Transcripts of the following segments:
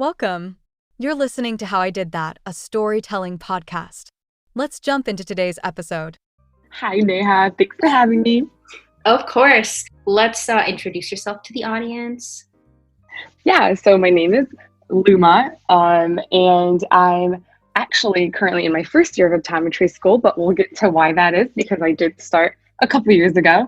Welcome. You're listening to How I Did That, a storytelling podcast. Let's jump into today's episode. Hi, Neha. Thanks for having me. Of course. Let's introduce yourself to the audience. Yeah, so my name is Luma, and I'm actually currently in my first year of optometry school, but we'll get to why that is because I did start a couple of years ago.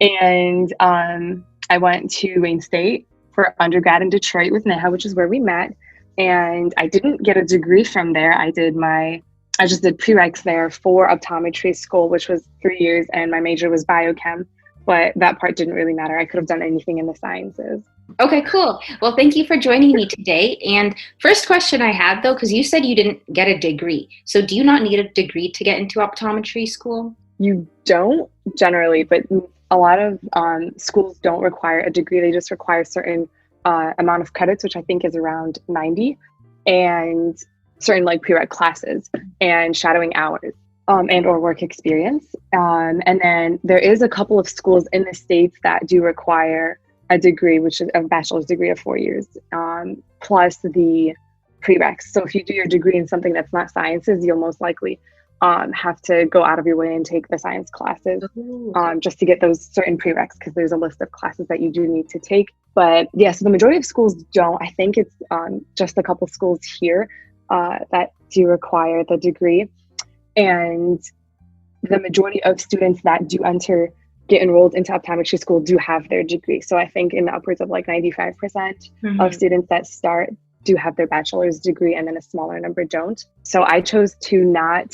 And I went to Wayne State for undergrad in Detroit with Neha, which is where we met. And I didn't get a degree from there. I just did prereqs there for optometry school, which was 3 years, and my major was biochem. But that part didn't really matter. I could have done anything in the sciences. Okay, cool. Well, thank you for joining me today. And first question I had, though, because you said you didn't get a degree. So do you not need a degree to get into optometry school? You don't generally, but a lot of schools don't require a degree. They just require a certain amount of credits, which I think is around 90, and certain like prereq classes and shadowing hours and or work experience. And then there is a couple of schools in the States that do require a degree, which is a bachelor's degree of 4 years, plus the prereqs. So if you do your degree in something that's not sciences, you'll most likely have to go out of your way and take the science classes just to get those certain prereqs, because there's a list of classes that you do need to take. But yeah, so the majority of schools don't. I think it's just a couple schools here that do require the degree. And the majority of students that do get enrolled into optometry school do have their degree. So I think in the upwards of like 95% of students that start do have their bachelor's degree, and then a smaller number don't. So I chose to not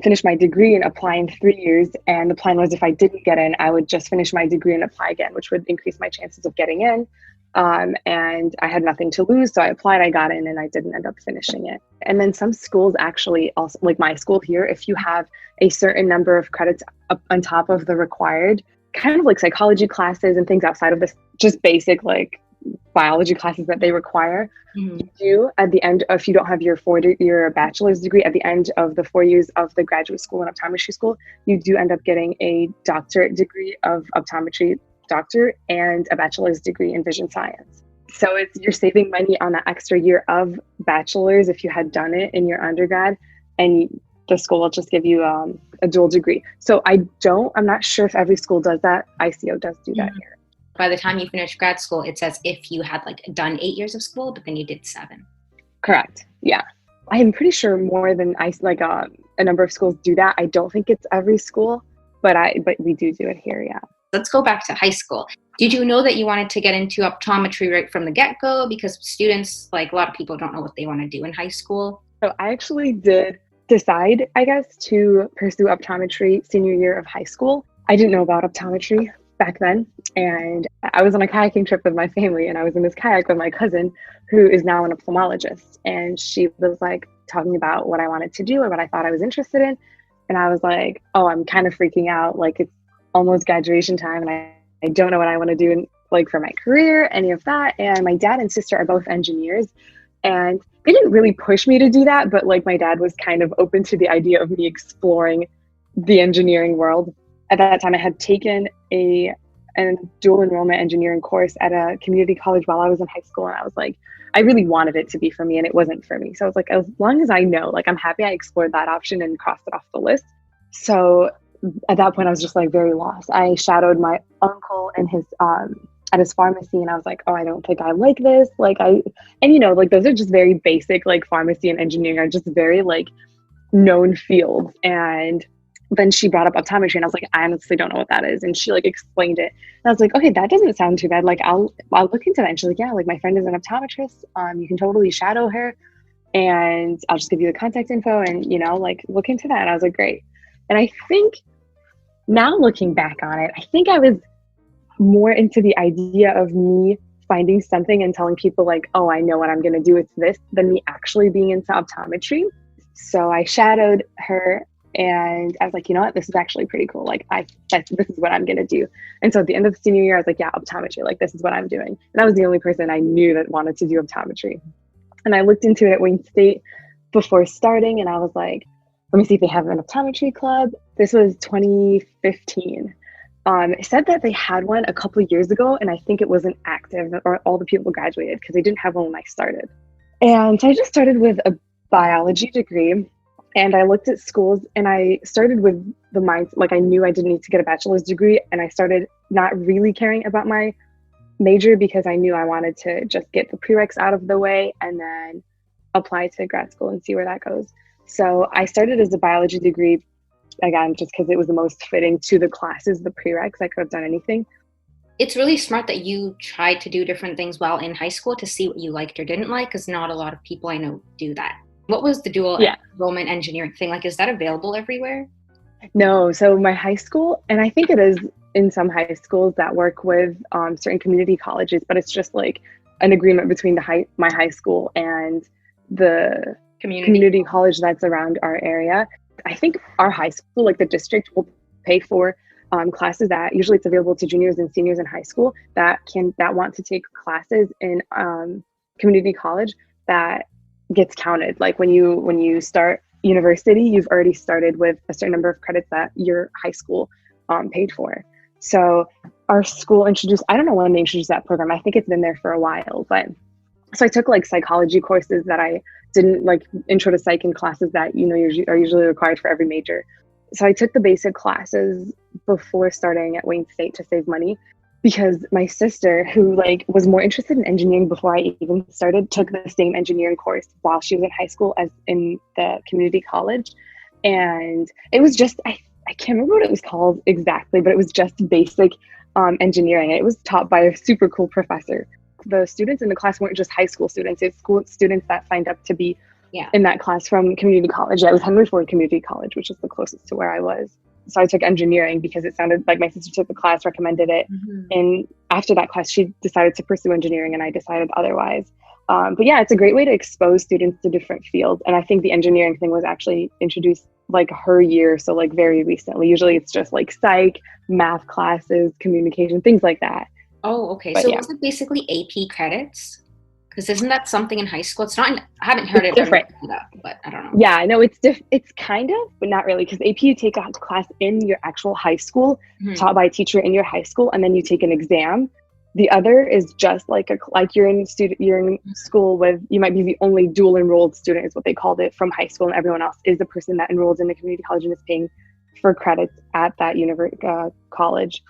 finish my degree and apply in 3 years. And the plan was if I didn't get in, I would just finish my degree and apply again, which would increase my chances of getting in. And I had nothing to lose. So I applied, I got in, and I didn't end up finishing it. And then some schools actually also, like my school here, if you have a certain number of credits up on top of the required, kind of like psychology classes and things outside of this, just basic like biology classes that they require, you do at the end, if you don't have your bachelor's degree, at the end of the 4 years of the graduate school and optometry school, you do end up getting a doctorate degree of optometry doctor and a bachelor's degree in vision science. So you're saving money on that extra year of bachelor's if you had done it in your undergrad, and the school will just give you a dual degree. So I'm not sure if every school does that. ICO does do that here. By the time you finish grad school, it says if you had like done 8 years of school, but then you did 7. Correct. Yeah. I am pretty sure more than a number of schools do that. I don't think it's every school, but we do it here. Yeah. Let's go back to high school. Did you know that you wanted to get into optometry right from the get-go? Because students, like a lot of people, don't know what they want to do in high school. So I actually did decide, I guess, to pursue optometry senior year of high school. I didn't know about optometry back then, and I was on a kayaking trip with my family, and I was in this kayak with my cousin who is now an ophthalmologist, and she was like talking about what I wanted to do or what I thought I was interested in, and I was like, oh, I'm kind of freaking out, like it's almost graduation time and I don't know what I want to do like for my career, any of that. And my dad and sister are both engineers, and they didn't really push me to do that, but like my dad was kind of open to the idea of me exploring the engineering world. At that time, I had taken a dual enrollment engineering course at a community college while I was in high school. And I was like, I really wanted it to be for me, and it wasn't for me. So I was like, as long as I know, like I'm happy I explored that option and crossed it off the list. So at that point, I was just like very lost. I shadowed my uncle in his at his pharmacy, and I was like, oh, I don't think I like this. Like those are just very basic, like pharmacy and engineering are just very like known fields. And then she brought up optometry, and I was like, I honestly don't know what that is. And she like explained it. And I was like, okay, that doesn't sound too bad. Like I'll look into that. And she's like, yeah, like my friend is an optometrist. You can totally shadow her, and I'll just give you the contact info and, like look into that. And I was like, great. And I think now looking back on it, I think I was more into the idea of me finding something and telling people like, oh, I know what I'm going to do with this, than me actually being into optometry. So I shadowed her, and I was like, you know what, this is actually pretty cool. Like this is what I'm going to do. And so at the end of the senior year, I was like, yeah, optometry, like this is what I'm doing. And I was the only person I knew that wanted to do optometry. And I looked into it at Wayne State before starting, and I was like, let me see if they have an optometry club. This was 2015. It said that they had one a couple of years ago, and I think it wasn't active or all the people graduated because they didn't have one when I started. And so I just started with a biology degree, and I looked at schools, and I started with the mind, like I knew I didn't need to get a bachelor's degree, and I started not really caring about my major because I knew I wanted to just get the prereqs out of the way and then apply to grad school and see where that goes. So I started as a biology degree, again, just because it was the most fitting to the classes, the prereqs. I could have done anything. It's really smart that you tried to do different things while in high school to see what you liked or didn't like, because not a lot of people I know do that. What was the dual enrollment engineering thing? Like, is that available everywhere? No, so my high school, and I think it is in some high schools that work with certain community colleges, but it's just like an agreement between my high school and the community college that's around our area. I think our high school, like the district, will pay for classes that usually it's available to juniors and seniors in high school that want to take classes in community college that gets counted. Like when you start university, you've already started with a certain number of credits that your high school paid for. So our school introduced, I don't know when they introduced that program. I think it's been there for a while, but so I took like psychology courses that I didn't like, intro to psych, and classes that, are usually required for every major. So I took the basic classes before starting at Wayne State to save money, because my sister, who like was more interested in engineering before I even started, took the same engineering course while she was in high school as in the community college. And it was just, I can't remember what it was called exactly, but it was just basic engineering. And it was taught by a super cool professor. The students in the class weren't just high school students. It's school students that signed up to be in that class from community college. It was Henry Ford Community College, which is the closest to where I was. So I took engineering because it sounded like my sister took the class, recommended it. Mm-hmm. And after that class, she decided to pursue engineering, and I decided otherwise. But yeah, it's a great way to expose students to different fields. And I think the engineering thing was actually introduced like her year. So like very recently. Usually it's just like psych, math classes, communication, things like that. Oh, okay. But so was it basically AP credits? Because isn't that something in high school? It's not. I haven't heard it different, but I don't know. Yeah, no, it's it's kind of, but not really. Because AP, you take a class in your actual high school, taught by a teacher in your high school, and then you take an exam. The other is just like you're in school with, you might be the only dual enrolled student, is what they called it, from high school, and everyone else is the person that enrolls in the community college and is paying for credits at that college.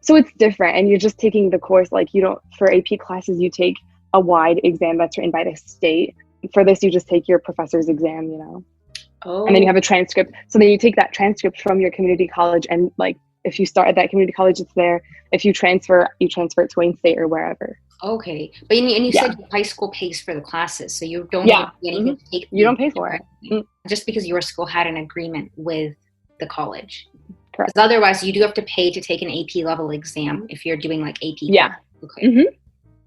So it's different, and you're just taking the course. Like you don't, for AP classes, you take a wide exam that's written by the state. For this, you just take your professor's exam, and then you have a transcript. So then you take that transcript from your community college, and like if you start at that community college, it's there. If you transfer it to Wayne State or wherever. Okay, but you said high school pays for the classes, so you don't pay anything to take. You don't pay for it just because your school had an agreement with the college. Correct. Because otherwise, you do have to pay to take an AP level exam if you're doing like AP. Yeah. Okay. Mm-hmm.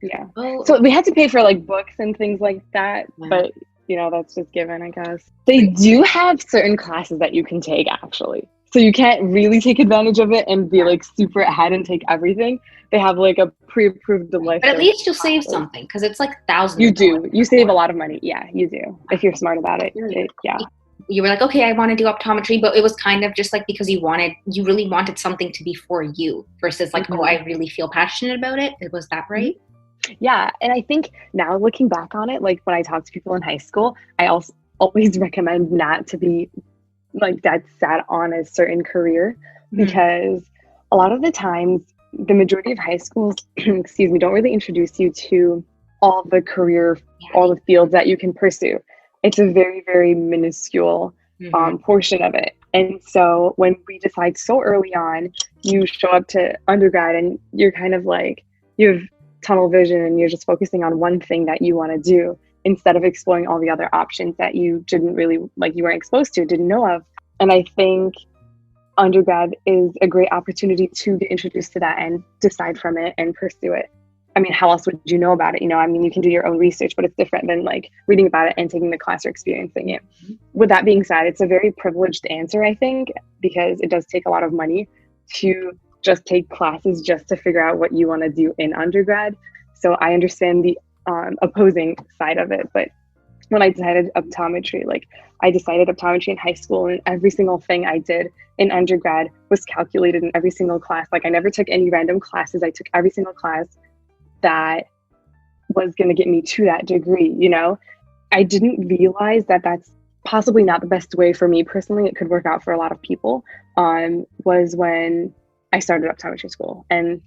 Yeah. Oh, so we had to pay for like books and things like that, but that's just given, I guess. They do have certain classes that you can take actually. So you can't really take advantage of it and be like super ahead and take everything. They have like a pre-approved list. But at least you'll save something, because it's like thousands. You do. You save a lot of money. Yeah, you do. If you're smart about it. You were like, okay, I want to do optometry, but it was kind of just like because you really wanted something to be for you versus like, oh, I really feel passionate about it. Was that right? Yeah. And I think now looking back on it, like when I talk to people in high school, I also always recommend not to be like that set on a certain career, because a lot of the times the majority of high schools, don't really introduce you to all the all the fields that you can pursue. It's a very, very minuscule portion of it. And so when we decide so early on, you show up to undergrad and you're kind of like, you have tunnel vision and you're just focusing on one thing that you want to do instead of exploring all the other options that you didn't really, like you weren't exposed to, didn't know of. And I think undergrad is a great opportunity to get introduced to that and decide from it and pursue it. I mean, how else would you know about it? You can do your own research, but it's different than like reading about it and taking the class or experiencing it. With that being said, it's a very privileged answer, I think, because it does take a lot of money to just take classes just to figure out what you want to do in undergrad. So I understand the opposing side of it, but when I decided optometry. Like, I decided optometry in high school, and every single thing I did in undergrad was calculated in every single class. Like, I never took any random classes. I took every single class that was going to get me to that degree, you know? I didn't realize that that's possibly not the best way for me personally. It could work out for a lot of people, was when I started optometry school. And,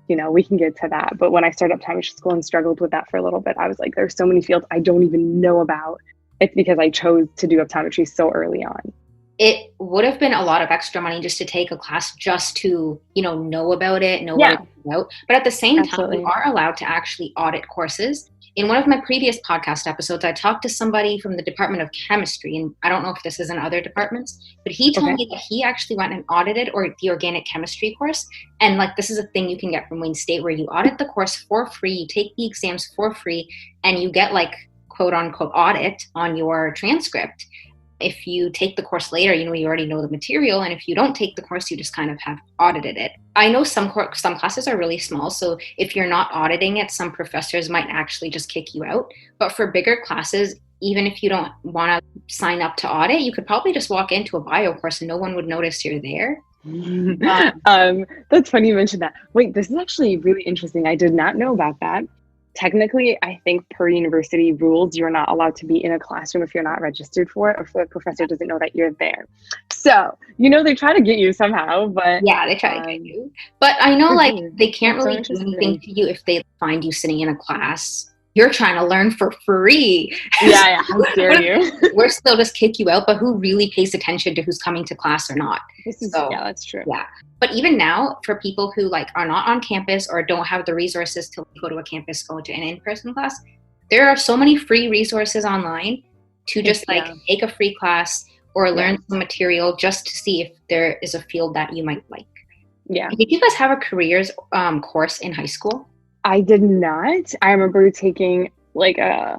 you know, we can get to that. But when I started optometry school and struggled with that for a little bit, I was like, there's so many fields I don't even know about. It's because I chose to do optometry so early on. It would have been a lot of extra money just to take a class just to, you know about it, know what it's about. But at the same time, you are allowed to actually audit courses. In one of my previous podcast episodes, I talked to somebody from the Department of Chemistry, and I don't know if this is in other departments, but he told me that he actually went and audited the organic chemistry course. And like, this is a thing you can get from Wayne State, where you audit the course for free, you take the exams for free, and you get like quote unquote audit on your transcript. If you take the course later, you already know the material. And if you don't take the course, you just kind of have audited it. I know some classes are really small. So if you're not auditing it, some professors might actually just kick you out. But for bigger classes, even if you don't want to sign up to audit, you could probably just walk into a bio course and no one would notice you're there. That's funny you mentioned that. Wait, this is actually really interesting. I did not know about that. Technically, I think per university rules, you're not allowed to be in a classroom if you're not registered for it, or if the professor doesn't know that you're there. So, they try to get you somehow, but... Yeah, they try to get you. But I know, like, they can't really do anything to you if they find you sitting in a class. You're trying to learn for free. Yeah, how dare you? We're still just kick you out, but who really pays attention to who's coming to class or not? Yeah, that's true. Yeah. But even now, for people who like are not on campus or don't have the resources to go to a campus, go to an in-person class, there are so many free resources online to just take a free class or learn some material just to see if there is a field that you might like. Yeah. Did you guys have a careers course in high school? I did not. I remember taking like a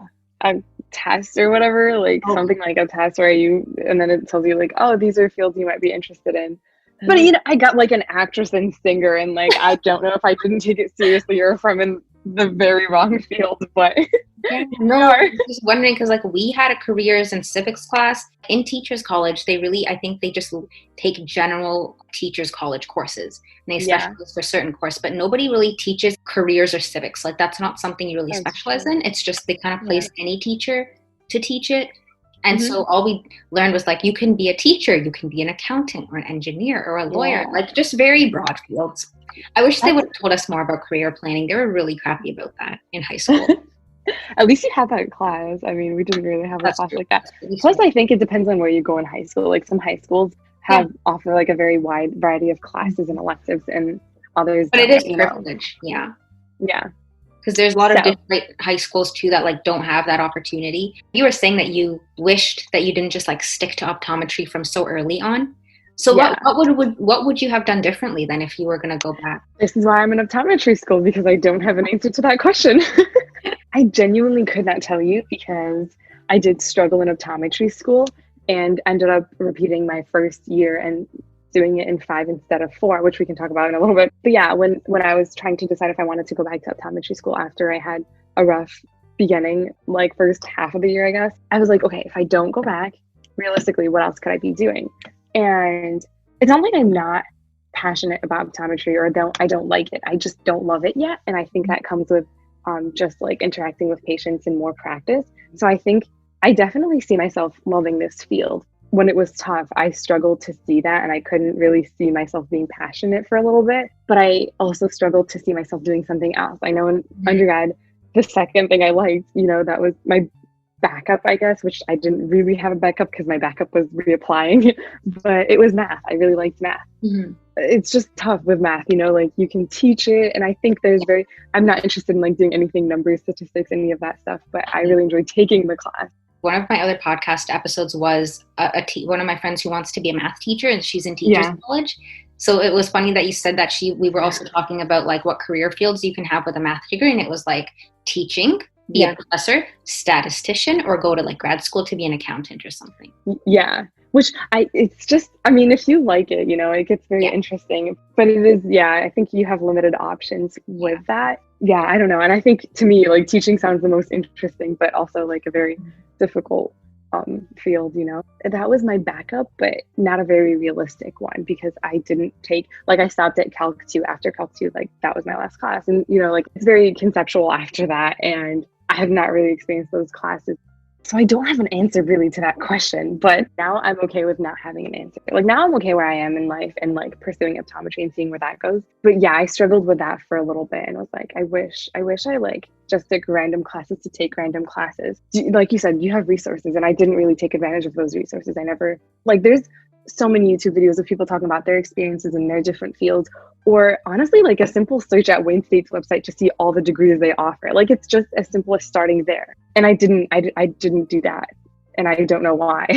test or whatever, like something like a test where and then it tells you like, oh, these are fields you might be interested in. But I got like an actress and singer, and like I don't know if I didn't take it seriously or if I'm in the very wrong field, but no, I'm just wondering because like we had a careers and civics class in teachers college. I think they just take general teachers college courses and they specialize for certain course, but nobody really teaches careers or civics. Like that's not something you really specialize in. It's just they kind of place any teacher to teach it. And so all we learned was like, you can be a teacher, you can be an accountant or an engineer or a lawyer, like just very broad fields. I wish they would have told us more about career planning. They were really crappy about that in high school. At least you had that class. I mean, we didn't really have a class like that. Plus, I think it depends on where you go in high school. Like some high schools offer like a very wide variety of classes and electives, and others. But it is privilege, yeah. Because there's a lot of different high schools too that like don't have that opportunity. You were saying that you wished that you didn't just like stick to optometry from so early on. So what would you have done differently then if you were going to go back? This is why I'm in optometry school, because I don't have an answer to that question. I genuinely could not tell you, because I did struggle in optometry school and ended up repeating my first year and doing it in 5 instead of 4, which we can talk about in a little bit. But yeah, when I was trying to decide if I wanted to go back to optometry school after I had a rough beginning, like first half of the year, I guess, I was like, okay, if I don't go back, realistically, what else could I be doing? And it's not like I'm not passionate about optometry or I don't like it. I just don't love it yet. And I think that comes with just like interacting with patients and more practice. So I think I definitely see myself loving this field. When it was tough, I struggled to see that, and I couldn't really see myself being passionate for a little bit, but I also struggled to see myself doing something else. I know in undergrad, the second thing I liked, that was my backup, I guess, which I didn't really have a backup because my backup was reapplying, but it was math. I really liked math. It's just tough with math, like you can teach it. And I think I'm not interested in like doing anything numbers, statistics, any of that stuff, but I really enjoyed taking the class. One of my other podcast episodes was one of my friends who wants to be a math teacher, and she's in teachers college. So it was funny that you said that we were also talking about like what career fields you can have with a math degree. And it was like teaching, be a professor, statistician, or go to like grad school to be an accountant or something. Yeah. Which it's just, I mean, if you like it, it gets very interesting, but it is, I think you have limited options with that. yeah, I don't know. And I think to me, like teaching sounds the most interesting, but also like a very difficult field, you know. That was my backup, but not a very realistic one because I didn't take, like I stopped at Calc 2 after Calc 2, like that was my last class. And, you know, like it's very conceptual after that. And I have not really experienced those classes. So I don't have an answer really to that question, but now I'm okay with not having an answer. Like now I'm okay where I am in life and like pursuing optometry and seeing where that goes. But yeah, I struggled with that for a little bit and was like, I wish I like just took random classes to take random classes. Like you said, you have resources and I didn't really take advantage of those resources. I never, like there's so many YouTube videos of people talking about their experiences in their different fields, or honestly, like a simple search at Wayne State's website to see all the degrees they offer. Like it's just as simple as starting there. And I didn't do that. And I don't know why.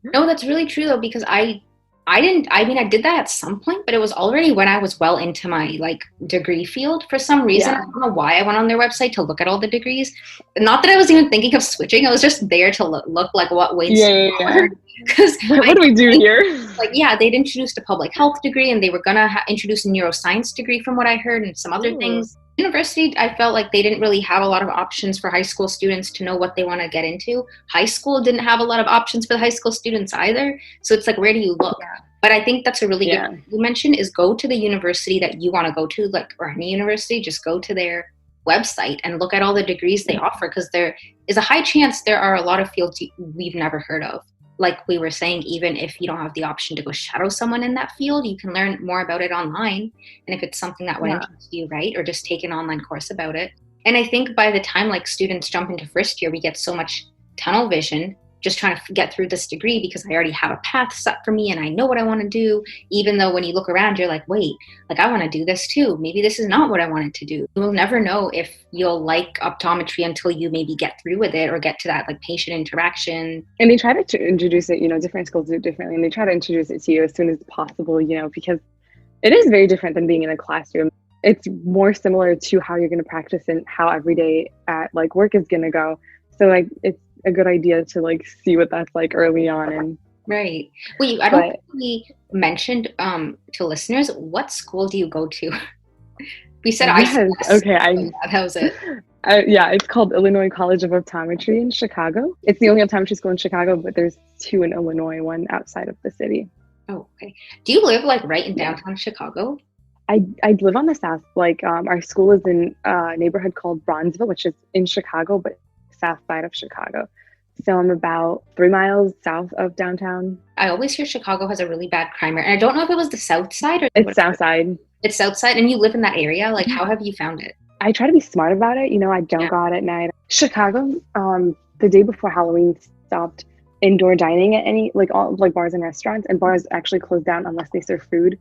No, that's really true though, because I did that at some point, but it was already when I was well into my like degree field. For some reason, I don't know why I went on their website to look at all the degrees. Not that I was even thinking of switching. I was just there to look like what Wayne State offered. Because what do we do here? Like, yeah, they'd introduced a public health degree and they were going to introduce a neuroscience degree from what I heard and some other things. University, I felt like they didn't really have a lot of options for high school students to know what they want to get into. High school didn't have a lot of options for the high school students either. So it's like, where do you look? But I think that's a really good thing you mentioned is go to the university that you want to go to, like, or any university, just go to their website and look at all the degrees they offer, because there is a high chance there are a lot of fields we've never heard of. Like we were saying, even if you don't have the option to go shadow someone in that field, you can learn more about it online. And if it's something that would interest you, right? Or just take an online course about it. And I think by the time like students jump into first year, we get so much tunnel vision just trying to get through this degree because I already have a path set for me and I know what I want to do. Even though when you look around, you're like, wait, like I want to do this too. Maybe this is not what I wanted to do. You'll never know if you'll like optometry until you maybe get through with it or get to that like patient interaction. And they try to introduce it, you know, different schools do it differently. And they try to introduce it to you as soon as possible, you know, because it is very different than being in a classroom. It's more similar to how you're going to practice and how every day at like work is going to go. So like it's a good idea to like see what that's like early on. And right. Well, I don't think we mentioned to listeners, what school do you go to? We said okay. That was it. Yeah, it's called Illinois College of Optometry in Chicago. It's the only optometry school in Chicago, but there's 2 in Illinois, 1 outside of the city. Oh, okay. Do you live like right in downtown Chicago? I live on the south. Like our school is in a neighborhood called Bronzeville, which is in Chicago, but south side of Chicago. So I'm about 3 miles south of downtown. I always hear Chicago has a really bad crime rate. And I don't know if it was the south side or it's south side. It's south side, and you live in that area. Like, how have you found it? I try to be smart about it. You know, I don't go out at night. Chicago, the day before Halloween, stopped indoor dining at any all bars and restaurants, and bars actually closed down unless they serve food.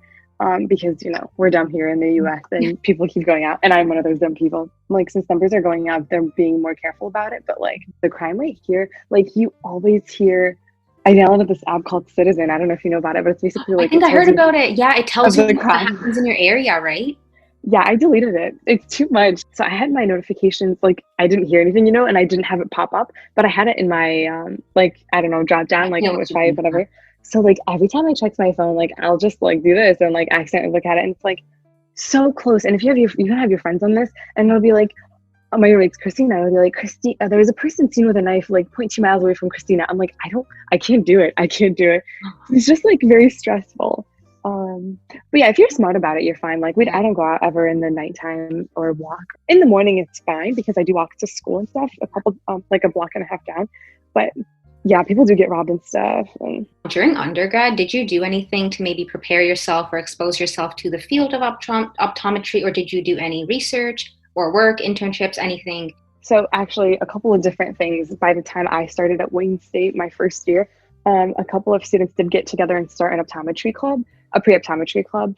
Because, you know, we're dumb here in the US and people keep going out. And I'm one of those dumb people. Like, since numbers are going up, they're being more careful about it. But like the crime rate here, like you always hear, I downloaded this app called Citizen. I don't know if you know about it, but it's basically like— I think I heard about it. Yeah, it tells you what happens in your area, right? Yeah, I deleted it. It's too much. So I had my notifications, like I didn't hear anything, you know, and I didn't have it pop up, but I had it in my, I don't know, drop down, like notify, whatever. So like every time I check my phone, like I'll just like do this and like accidentally look at it, and it's like so close. And if you can have your friends on this, and it'll be like, oh, my roommate's Christina. It'll be like, Christina, there was a person seen with a knife like 0.2 miles away from Christina. I'm like, I can't do it. It's just like very stressful. But yeah, if you're smart about it, you're fine. Like I don't go out ever in the nighttime or walk. In the morning, it's fine because I do walk to school and stuff, like a block and a half down. But yeah, people do get robbed and stuff. During undergrad, did you do anything to maybe prepare yourself or expose yourself to the field of optometry, or did you do any research or work, internships, anything? So actually, a couple of different things. By the time I started at Wayne State, my first year, a couple of students did get together and start an optometry club, a pre-optometry club.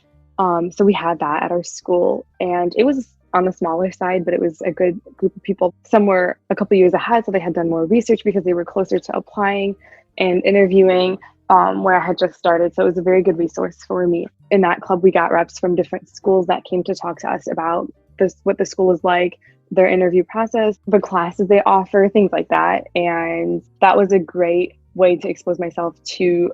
So we had that at our school, and it was on the smaller side, but it was a good group of people. Some were a couple years ahead, so they had done more research because they were closer to applying and interviewing where I had just started. So it was a very good resource for me. In that club, we got reps from different schools that came to talk to us about what the school is like, their interview process, the classes they offer, things like that. And that was a great way to expose myself to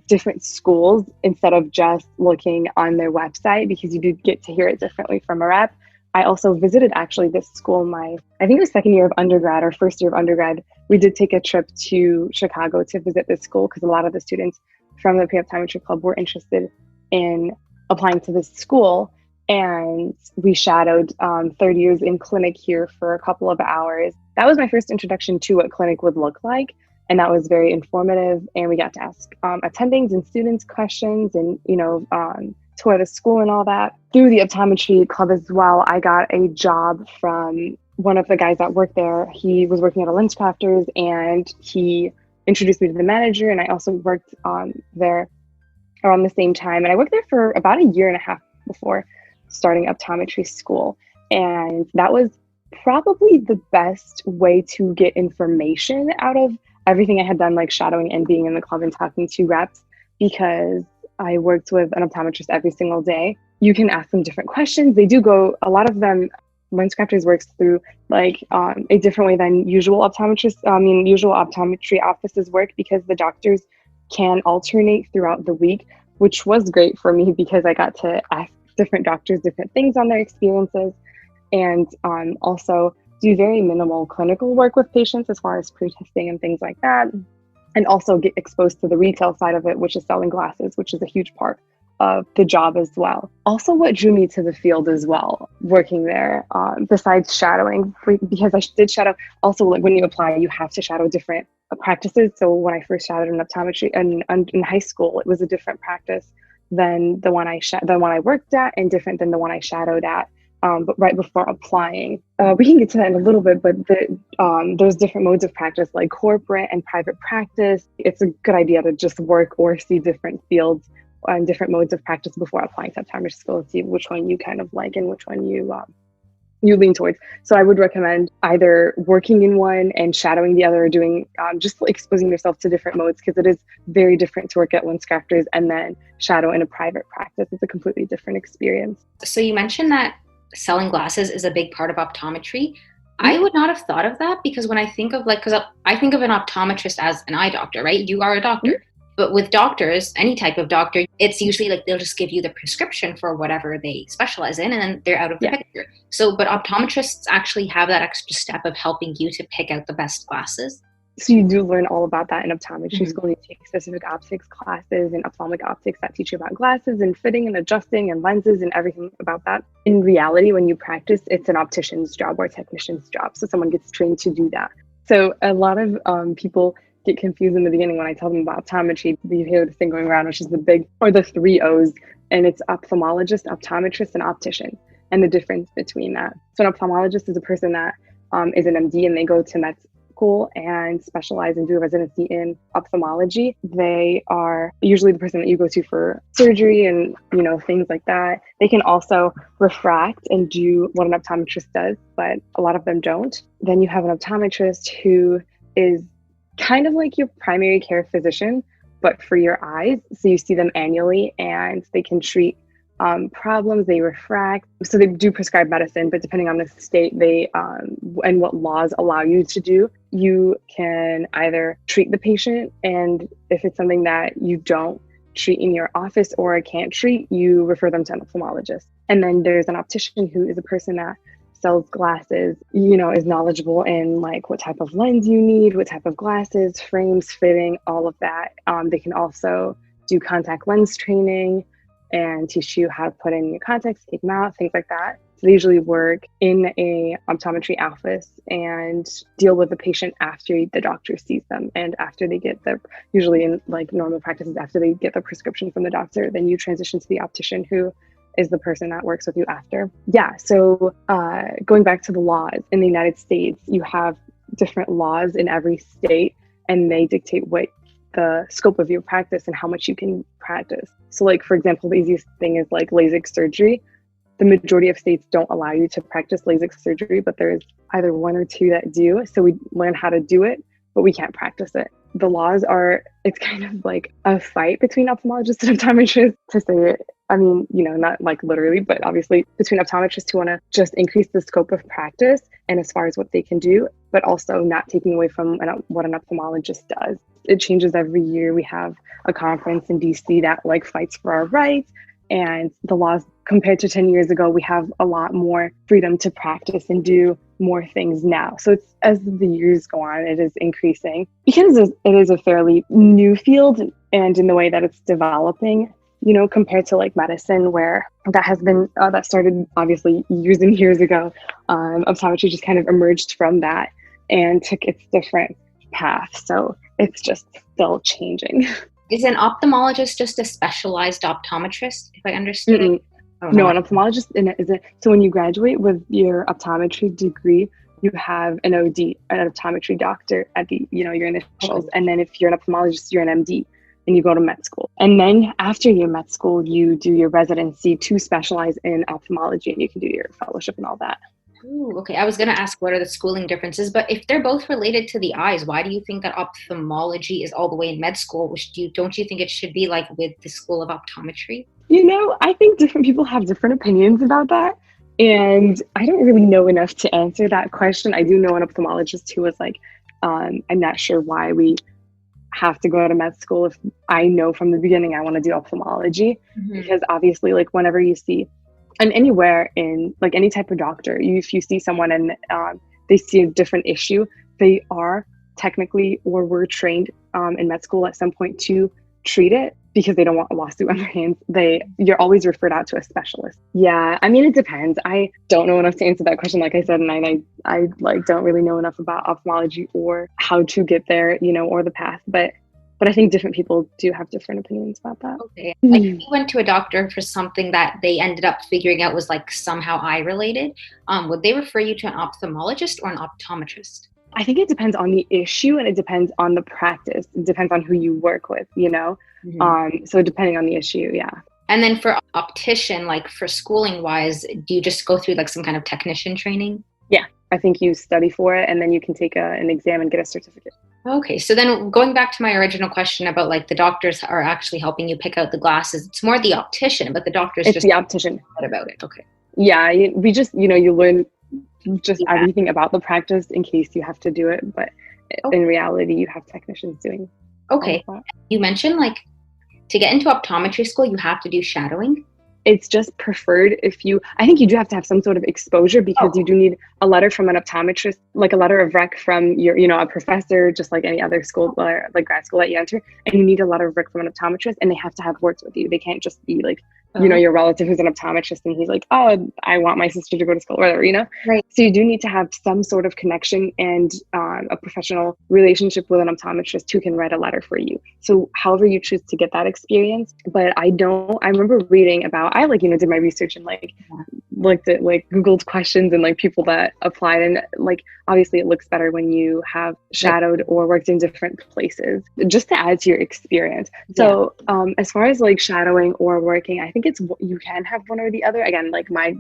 different schools instead of just looking on their website, because you do get to hear it differently from a rep. I also visited actually this school, I think it was second year of undergrad or first year of undergrad. We did take a trip to Chicago to visit this school because a lot of the students from the pre-optometry club were interested in applying to this school. And we shadowed third years in clinic here for a couple of hours. That was my first introduction to what clinic would look like. And that was very informative. And we got to ask attendings and students questions and, tour the school and all that. Through the optometry club as well, I got a job from one of the guys that worked there. He was working at a lens crafters and he introduced me to the manager. And I also worked there around the same time. And I worked there for about a year and a half before starting optometry school. And that was probably the best way to get information out of everything I had done, like shadowing and being in the club and talking to reps, because I worked with an optometrist every single day. You can ask them different questions. They do go, a lot of them, lens crafters works through like a different way than usual optometry offices work, because the doctors can alternate throughout the week, which was great for me because I got to ask different doctors different things on their experiences, and also do very minimal clinical work with patients as far as pre-testing and things like that, and also get exposed to the retail side of it, which is selling glasses, which is a huge part of the job as well. Also, what drew me to the field as well, working there, besides shadowing, because I did shadow, also like when you apply, you have to shadow different practices. So when I first shadowed in optometry in high school, it was a different practice than the one I worked at, and different than the one I shadowed at. But right before applying, we can get to that in a little bit, but there's different modes of practice like corporate and private practice. It's a good idea to just work or see different fields and different modes of practice before applying to optometry school and see which one you kind of like and which one you lean towards. So I would recommend either working in one and shadowing the other, or doing just exposing yourself to different modes, because it is very different to work at lens crafters and then shadow in a private practice. It's a completely different experience. So you mentioned that selling glasses is a big part of optometry. I would not have thought of that, because when I think of because I think of an optometrist as an eye doctor, right? You are a doctor. But with doctors, any type of doctor, it's usually like they'll just give you the prescription for whatever they specialize in, and then they're out of the picture. So, but optometrists actually have that extra step of helping you to pick out the best glasses. So you do learn all about that in optometry school. You take specific optics classes and ophthalmic optics that teach you about glasses and fitting and adjusting and lenses and everything about that. In reality, when you practice, it's an optician's job or a technician's job. So someone gets trained to do that. So a lot of people get confused in the beginning when I tell them about optometry. You hear this thing going around, which is the 3 O's, and it's ophthalmologist, optometrist, and optician, and the difference between that. So an ophthalmologist is a person that is an MD, and they go to med school and specialize and do a residency in ophthalmology. They are usually the person that you go to for surgery and things like that. They can also refract and do what an optometrist does, but a lot of them don't. Then you have an optometrist who is kind of like your primary care physician, but for your eyes. So you see them annually and they can treat problems, they refract. So they do prescribe medicine, but depending on the state they and what laws allow you to do, you can either treat the patient, and if it's something that you don't treat in your office or can't treat, you refer them to an ophthalmologist. And then there's an optician, who is a person that sells glasses, is knowledgeable in like what type of lens you need, what type of glasses, frames, fitting, all of that. They can also do contact lens training and teach you how to put in your contacts, take them out, things like that. So they usually work in a optometry office and deal with the patient after the doctor sees them, and after they get usually in like normal practices, after they get the prescription from the doctor, then you transition to the optician, who is the person that works with you after. So going back to the laws in the United States, you have different laws in every state, and they dictate what the scope of your practice and how much you can practice. So like, for example, the easiest thing is like LASIK surgery. The majority of states don't allow you to practice LASIK surgery, but there's either 1 or 2 that do. So we learn how to do it, but we can't practice it. The laws it's kind of like a fight between ophthalmologists and optometrists, to say it. I mean, not like literally, but obviously between optometrists who want to just increase the scope of practice and as far as what they can do, but also not taking away from what an ophthalmologist does. It changes every year. We have a conference in DC that like fights for our rights, And the laws compared to 10 years ago, we have a lot more freedom to practice and do more things now. So it's, as the years go on, it is increasing because it is a fairly new field, and in the way that it's developing, you know, compared to like medicine, where that has been, that started obviously years and years ago. Optometry just kind of emerged from that and took its different path. So it's just still changing. Is an ophthalmologist just a specialized optometrist, if I understood it? No, an ophthalmologist isn't. So when you graduate with your optometry degree, you have an OD, an optometry doctor at the, you know, your initials. And then if you're an ophthalmologist, you're an MD, and you go to med school. And then after your med school, you do your residency to specialize in ophthalmology, and you can do your fellowship and all that. Ooh, okay. I was going to ask what are the schooling differences, but if they're both related to the eyes, why do you think that ophthalmology is all the way in med school? Which don't you think it should be like with the School of Optometry? You know, I think different people have different opinions about that. And I don't really know enough to answer that question. I do know an ophthalmologist who was like, I'm not sure why we have to go to med school if I know from the beginning I want to do ophthalmology. Because obviously, like, whenever you see, and anywhere in like any type of doctor, if you see someone and they see a different issue, they are technically or were trained in med school at some point to treat it, because they don't want a lawsuit on their hands. You're always referred out to a specialist. Yeah, I mean, it depends. I don't know enough to answer that question, like I said, and I like don't really know enough about ophthalmology or how to get there, you know, or the path. But I think different people do have different opinions about that. Okay. Like if you went to a doctor for something that they ended up figuring out was like somehow eye related, would they refer you to an ophthalmologist or an optometrist? I think it depends on the issue, and it depends on the practice. It depends on who you work with, you know? So depending on the issue, yeah. And then for optician, like for schooling wise, do you just go through like some kind of technician training? Yeah, I think you study for it, and then you can take an exam and get a certificate. Okay, so then going back to my original question about like the doctors are actually helping you pick out the glasses, it's more the optician, but the doctors it's just the optician about it. Okay. Yeah, we just, you know, you learn just everything about the practice in case you have to do it, but in reality, you have technicians doing. Okay, you mentioned like to get into optometry school, you have to do shadowing. It's just preferred I think you do have to have some sort of exposure, because you do need a letter from an optometrist, like a letter of rec from your, you know, a professor, just like any other school, like grad school that you enter, and you need a letter of rec from an optometrist, and they have to have worked with you. They can't just be like, you know, your relative who's an optometrist and he's like, oh, I want my sister to go to school, or whatever, you know? Right. So you do need to have some sort of connection and a professional relationship with an optometrist who can write a letter for you. So however you choose to get that experience. But I remember reading about, I like, you know, did my research and like looked at like Googled questions and like people that applied, and like obviously it looks better when you have shadowed or worked in different places, just to add to your experience. So as far as like shadowing or working, I think you can have one or the other. Again, like my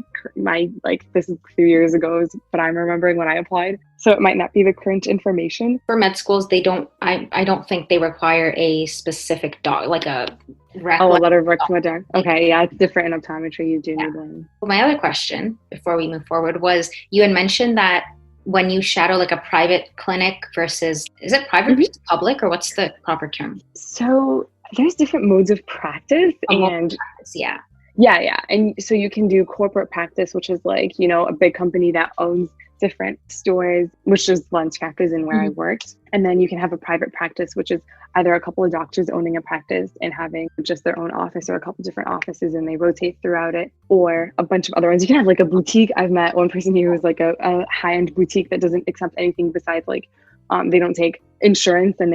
like, this is a few years ago, but I'm remembering when I applied, so it might not be the current information. For med schools, they don't. I don't think they require a specific like a letter of rec from a doc. Okay, yeah, it's different in optometry. You do need one. Well, my other question before we move forward was, you had mentioned that when you shadow like a private clinic versus, is it private versus public, or what's the proper term? So there's different modes of practice, Yeah. And so you can do corporate practice, which is like, you know, a big company that owns different stores, which is LensCrafters and where I worked. And then you can have a private practice, which is either a couple of doctors owning a practice and having just their own office, or a couple different offices and they rotate throughout it, or a bunch of other ones. You can have like a boutique. I've met one person here who's like a high-end boutique that doesn't accept anything besides like, they don't take insurance, and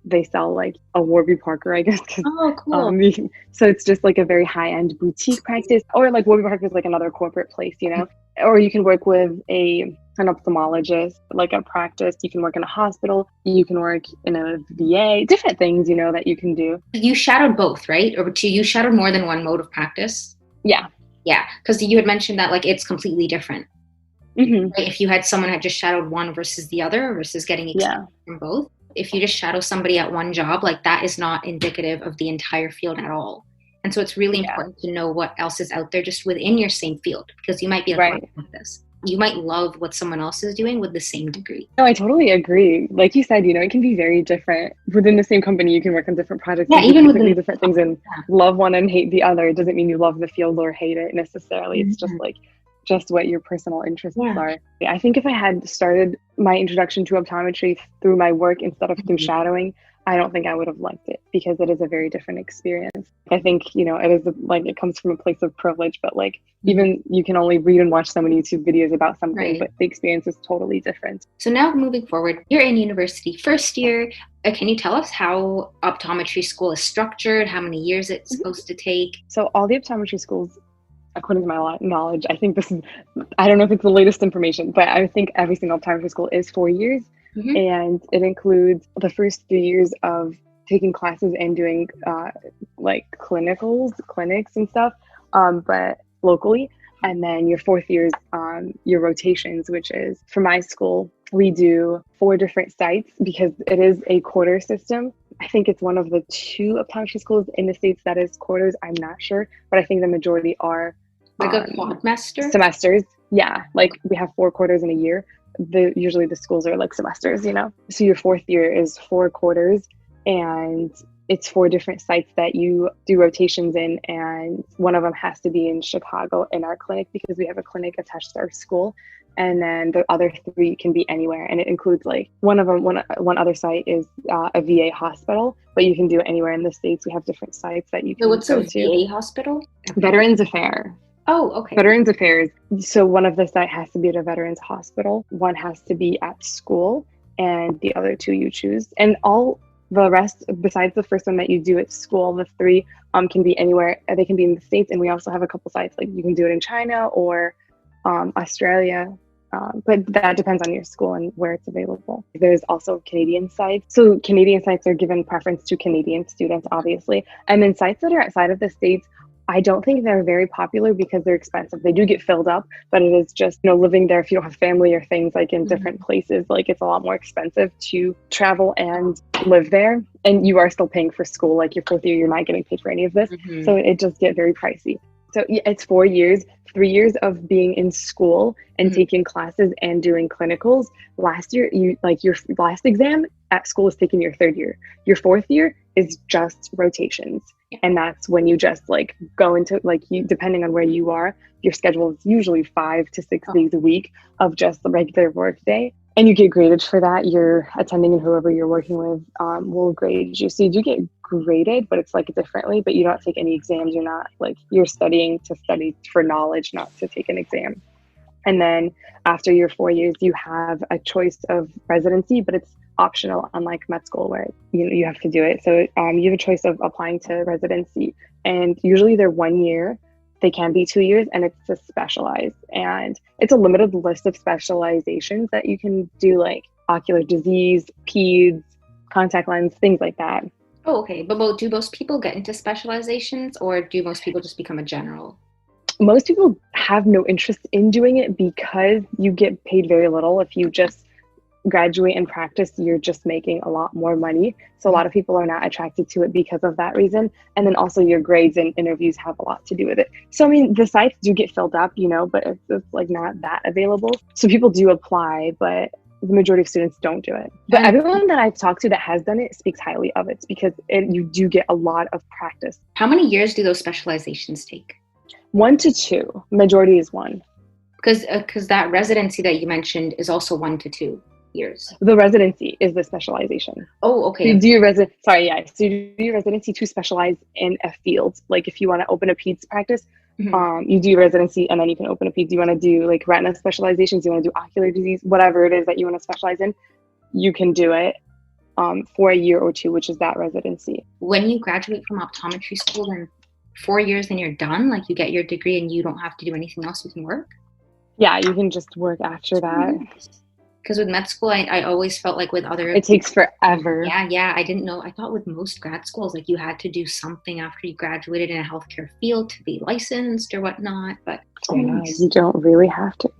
they sell like a Warby Parker, I guess. Oh, cool. So it's just like a very high-end boutique practice, or like Warby Parker is like another corporate place, you know. Or you can work with an ophthalmologist, like a practice. You can work in a hospital. You can work in a VA. Different things, you know, that you can do. You shadowed both, right? Or you shadowed more than one mode of practice? Yeah. Yeah, because you had mentioned that like it's completely different. Right? If you had someone had just shadowed one versus the other, versus getting experience from both. If you just shadow somebody at one job, like that is not indicative of the entire field at all. And so it's really important to know what else is out there just within your same field, because you might be like, like this. you might love what someone else is doing with the same degree. No, I totally agree. Like you said, it can be very different. Within the same company, you can work on different projects Yeah, and do even completely within different things and love one and hate the other. It doesn't mean you love the field or hate it necessarily. It's just like just what your personal interests are. I think if I had started my introduction to optometry through my work instead of through shadowing, I don't think I would have liked it because it is a very different experience. I think, it is it comes from a place of privilege, but even you can only read and watch so many YouTube videos about something, but the experience is totally different. So now moving forward, you're in university first year. Can you tell us how optometry school is structured, how many years it's supposed to take? So all the optometry schools, according to my knowledge, I think I don't know if it's the latest information, but I think every single optometry school is 4 years. And it includes the first 3 years of taking classes and doing clinics and stuff, but locally. And then your 4th year is your rotations, which is for my school, we do 4 different sites because it is a quarter system. I think it's one of the 2 optometry schools in the States that is quarters. I'm not sure, but I think the majority are like a quadmester? Semesters. Yeah, we have 4 quarters in a year. Usually the schools are like semesters, So your 4th year is 4 quarters, and it's 4 different sites that you do rotations in, and one of them has to be in Chicago in our clinic because we have a clinic attached to our school. And then the other 3 can be anywhere, and it includes one other site is a VA hospital, but you can do it anywhere in the States. We have different sites that you can go to. So what's a VA hospital? Veterans Affairs. Oh, okay. Veterans Affairs. So one of the sites has to be at a veterans hospital, one has to be at school, and the other 2 you choose. And all the rest, besides the first one that you do at school, the 3 can be anywhere. They can be in the States, and we also have a couple sites. You can do it in China or Australia, but that depends on your school and where it's available. There's also Canadian sites. So Canadian sites are given preference to Canadian students, obviously. And then sites that are outside of the States, I don't think they're very popular because they're expensive. They do get filled up, but it is just, living there if you don't have family or things in different places, it's a lot more expensive to travel and live there. And you are still paying for school. Your 4th year, you're not getting paid for any of this. So it just get very pricey. So it's 4 years, 3 years of being in school and taking classes and doing clinicals. Last year, your last exam at school is taking your 3rd year. Your 4th year is just rotations. And that's when you just go into depending on where you are, your schedule is usually 5 to 6 days a week of just the regular work day. And you get graded for that. Your attending and whoever you're working with will grade you. So you do get graded, but it's differently, but you don't take any exams. You're not you're studying to study for knowledge, not to take an exam. And then after your 4 years, you have a choice of residency, but it's optional, unlike med school where you have to do it. So you have a choice of applying to residency, and usually they're 1 year. They can be 2 years, and it's to specialize. And it's a limited list of specializations that you can do, ocular disease, peds, contact lens, things like that. Oh, okay. But do most people get into specializations, or do most people just become a general? Most people have no interest in doing it because you get paid very little. If you just graduate and practice, you're just making a lot more money. So a lot of people are not attracted to it because of that reason. And then also your grades and interviews have a lot to do with it. So the sites do get filled up, but it's not that available. So people do apply, but the majority of students don't do it. But everyone that I've talked to that has done it speaks highly of it because you do get a lot of practice. How many years do those specializations take? 1 to 2. Majority is 1. Because that residency that you mentioned is also 1 to 2 years. The residency is the specialization. Oh, okay. So you do your So you do your residency to specialize in a field. If you want to open a peds practice, you do your residency and then you can open a peds. You want to do retina specializations, you want to do ocular disease, whatever it is that you want to specialize in, you can do it for a year or 2, which is that residency. When you graduate from optometry school, then 4 years, then you're done? You get your degree and you don't have to do anything else, you can work? Yeah, you can just work after that. Because with med school, I always felt with other... It takes forever. Yeah. I didn't know. I thought with most grad schools, you had to do something after you graduated in a healthcare field to be licensed or whatnot. But you don't really have to.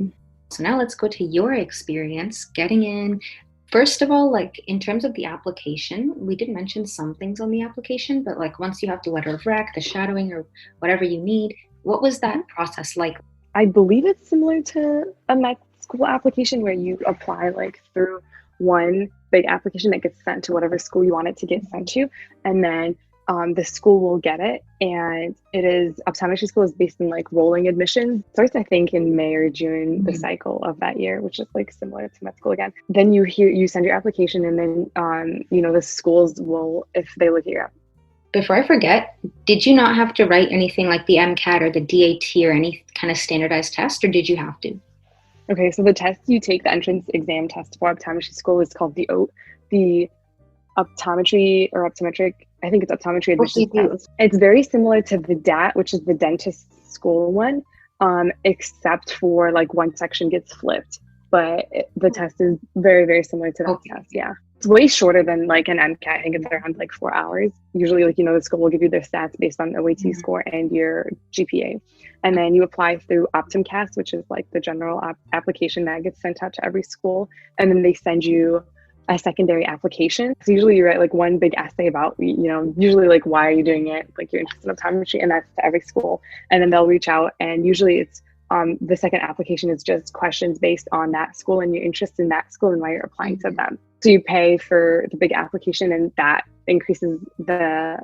So now let's go to your experience getting in. First of all, in terms of the application, we did mention some things on the application, but once you have the letter of rec, the shadowing or whatever you need, what was that process like? I believe it's similar to a med school application where you apply like through one big application that gets sent to whatever school you want it to get sent to, and then the school will get it. And it is, optometry school is based in like rolling admissions. Starts, I think, in May or June, the cycle of that year, which is like similar to med school again. Then you send your application, and then the schools will, if they look at your app. Before I forget, did you not have to write anything like the MCAT or the DAT or any kind of standardized test, or did you have to? Okay, so the test you take, the entrance exam test for optometry school, is called the optometry or optometric, I think it's optometry admissions test. It's very similar to the DAT, which is the dentist school one, except for like one section gets flipped. But the test is very, very similar to that test, yeah. It's way shorter than like an MCAT. I think it's around like 4 hours. Usually, like, the school will give you their stats based on OAT score and your GPA. And then you apply through OptumCast, which is like the general application that gets sent out to every school. And then they send you a secondary application. So usually you write like one big essay about, usually like, why are you doing it? Like you're interested in optometry, and that's to every school. And then they'll reach out, and usually it's the second application is just questions based on that school and your interest in that school and why you're applying to them. So you pay for the big application, and that increases the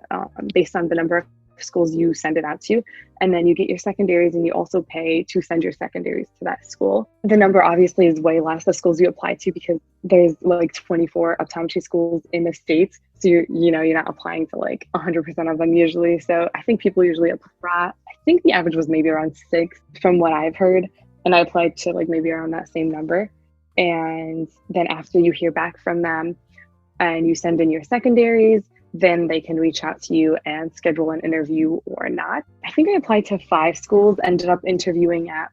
based on the number of schools you send it out to. And then you get your secondaries, and you also pay to send your secondaries to that school. The number obviously is way less the schools you apply to, because there's like 24 optometry schools in the States. So you're not applying to like 100% of them usually. So I think people usually apply, I think the average was maybe around 6 from what I've heard. And I applied to like maybe around that same number. And then after you hear back from them and you send in your secondaries, then they can reach out to you and schedule an interview or not. I think I applied to 5 schools, ended up interviewing at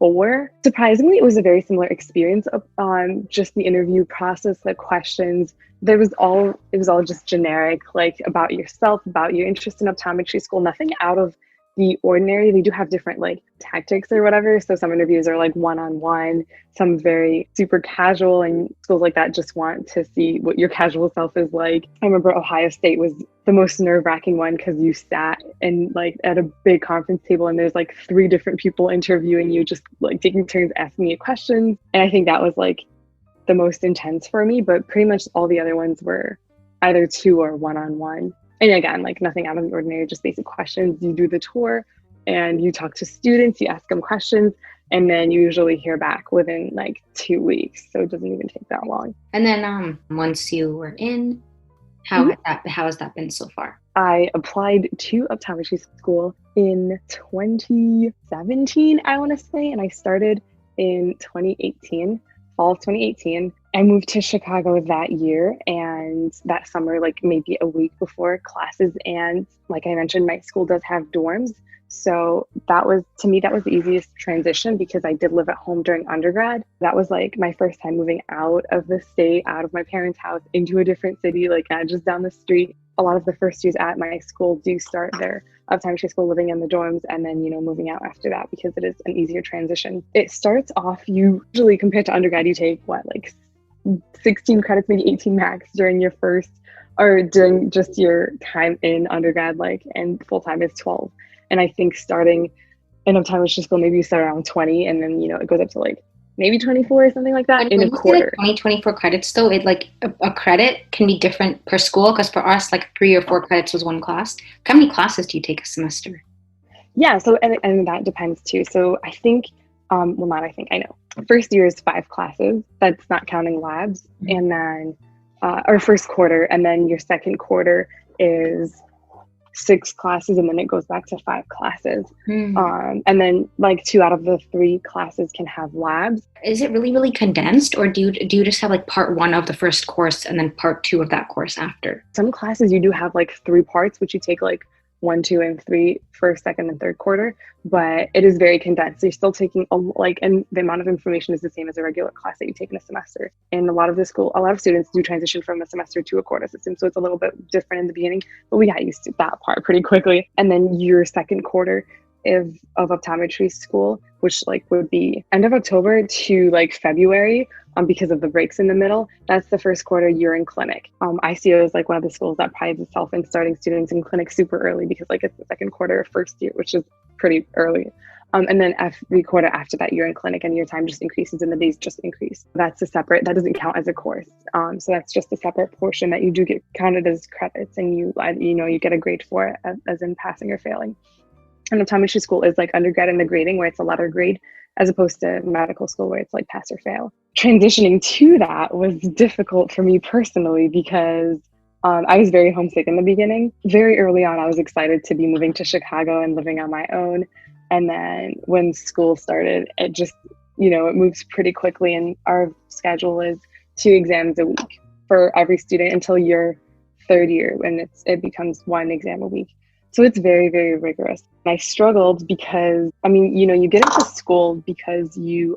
4. Surprisingly, it was a very similar experience on just the interview process, the questions. It was all just generic, like about yourself, about your interest in optometry school, nothing out of the ordinary. They do have different like tactics or whatever. So some interviews are like one-on-one, some very super casual, and schools like that just want to see what your casual self is like. I remember Ohio State was the most nerve-wracking one, because you sat and like at a big conference table, and there's like 3 different people interviewing you, just like taking turns asking you questions. And I think that was like the most intense for me, but pretty much all the other ones were either 2 or one-on-one. And again, like nothing out of the ordinary, just basic questions. You do the tour and you talk to students, you ask them questions, and then you usually hear back within like 2 weeks. So it doesn't even take that long. And then once you were in, how has that been so far? I applied to optometry school in 2017, I want to say, and I started in 2018, fall of 2018. I moved to Chicago that year, and that summer, like maybe a week before classes. And like I mentioned, my school does have dorms. So that was the easiest transition, because I did live at home during undergrad. That was like my first time moving out of the state, out of my parents' house, into a different city, like not just down the street. A lot of the first years at my school do start their optometry school living in the dorms, and then, moving out after that, because it is an easier transition. It starts off, usually compared to undergrad, you take like 16 credits, maybe 18 max during your first, or during just your time in undergrad, and full-time is 12. And I think starting in optometry school, maybe you start around 20, and then, it goes up to like maybe 24 or something like that in a quarter. 24 credits though, it like a credit can be different per school, because for us, like 3 or 4 credits was one class. How many classes do you take a semester? Yeah, so and that depends too. So I think, I know. First year is 5 classes. That's not counting labs. And then, or first quarter, and then your second quarter is 6 classes, and then it goes back to 5 classes. And then like 2 out of the 3 classes can have labs. Is it really, really condensed, or do you just have like part 1 of the first course and then part 2 of that course after? Some classes you do have like 3 parts, which you take like 1, 2, and 3 first, second, and third quarter, but it is very condensed. So you're still taking and the amount of information is the same as a regular class that you take in a semester. And a lot of students do transition from a semester to a quarter system, so it's a little bit different in the beginning, but we got used to that part pretty quickly. And then your second quarter of optometry school, which like would be end of October to like February, because of the breaks in the middle. That's the first quarter you're in clinic. ICO is like one of the schools that prides itself in starting students in clinic super early, because like it's the second quarter of first year, which is pretty early. And then every quarter after that, you're in clinic and your time just increases and the days just increase. That doesn't count as a course. So that's just a separate portion that you do get counted as credits, and you get a grade for it as in passing or failing. And optometry school is like undergrad in the grading, where it's a letter grade, as opposed to medical school where it's like pass or fail. Transitioning to that was difficult for me personally because I was very homesick in the beginning. Very early on, I was excited to be moving to Chicago and living on my own. And then when school started, it just, it moves pretty quickly. And our schedule is 2 exams a week for every student until your third year, when it becomes 1 exam a week. So it's very, very rigorous. And I struggled because, you get into school because you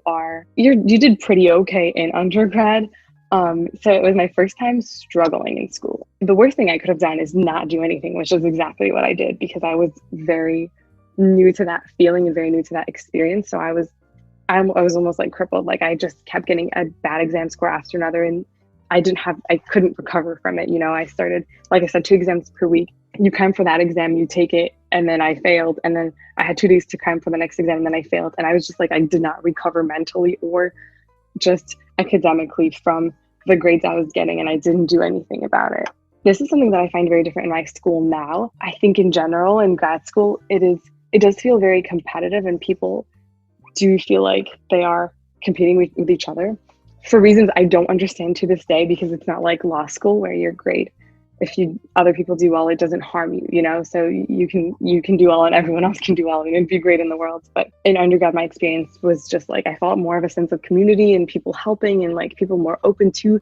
did pretty okay in undergrad. So it was my first time struggling in school. The worst thing I could have done is not do anything, which is exactly what I did, because I was very new to that feeling and very new to that experience. So I was almost like crippled. Like I just kept getting a bad exam score after another, and I couldn't recover from it. I started, like I said, 2 exams per week. You cram for that exam, you take it, and then I failed. And then I had 2 days to cram for the next exam, and then I failed. And I was just like, I did not recover mentally or just academically from the grades I was getting, and I didn't do anything about it. This is something that I find very different in my school now. I think in general, in grad school, it does feel very competitive, and people do feel like they are competing with each other for reasons I don't understand to this day, because it's not like law school where you're great. If other people do well, it doesn't harm you, so you can do well and everyone else can do well and be great in the world. But in undergrad, my experience was just like, I felt more of a sense of community and people helping, and like people more open to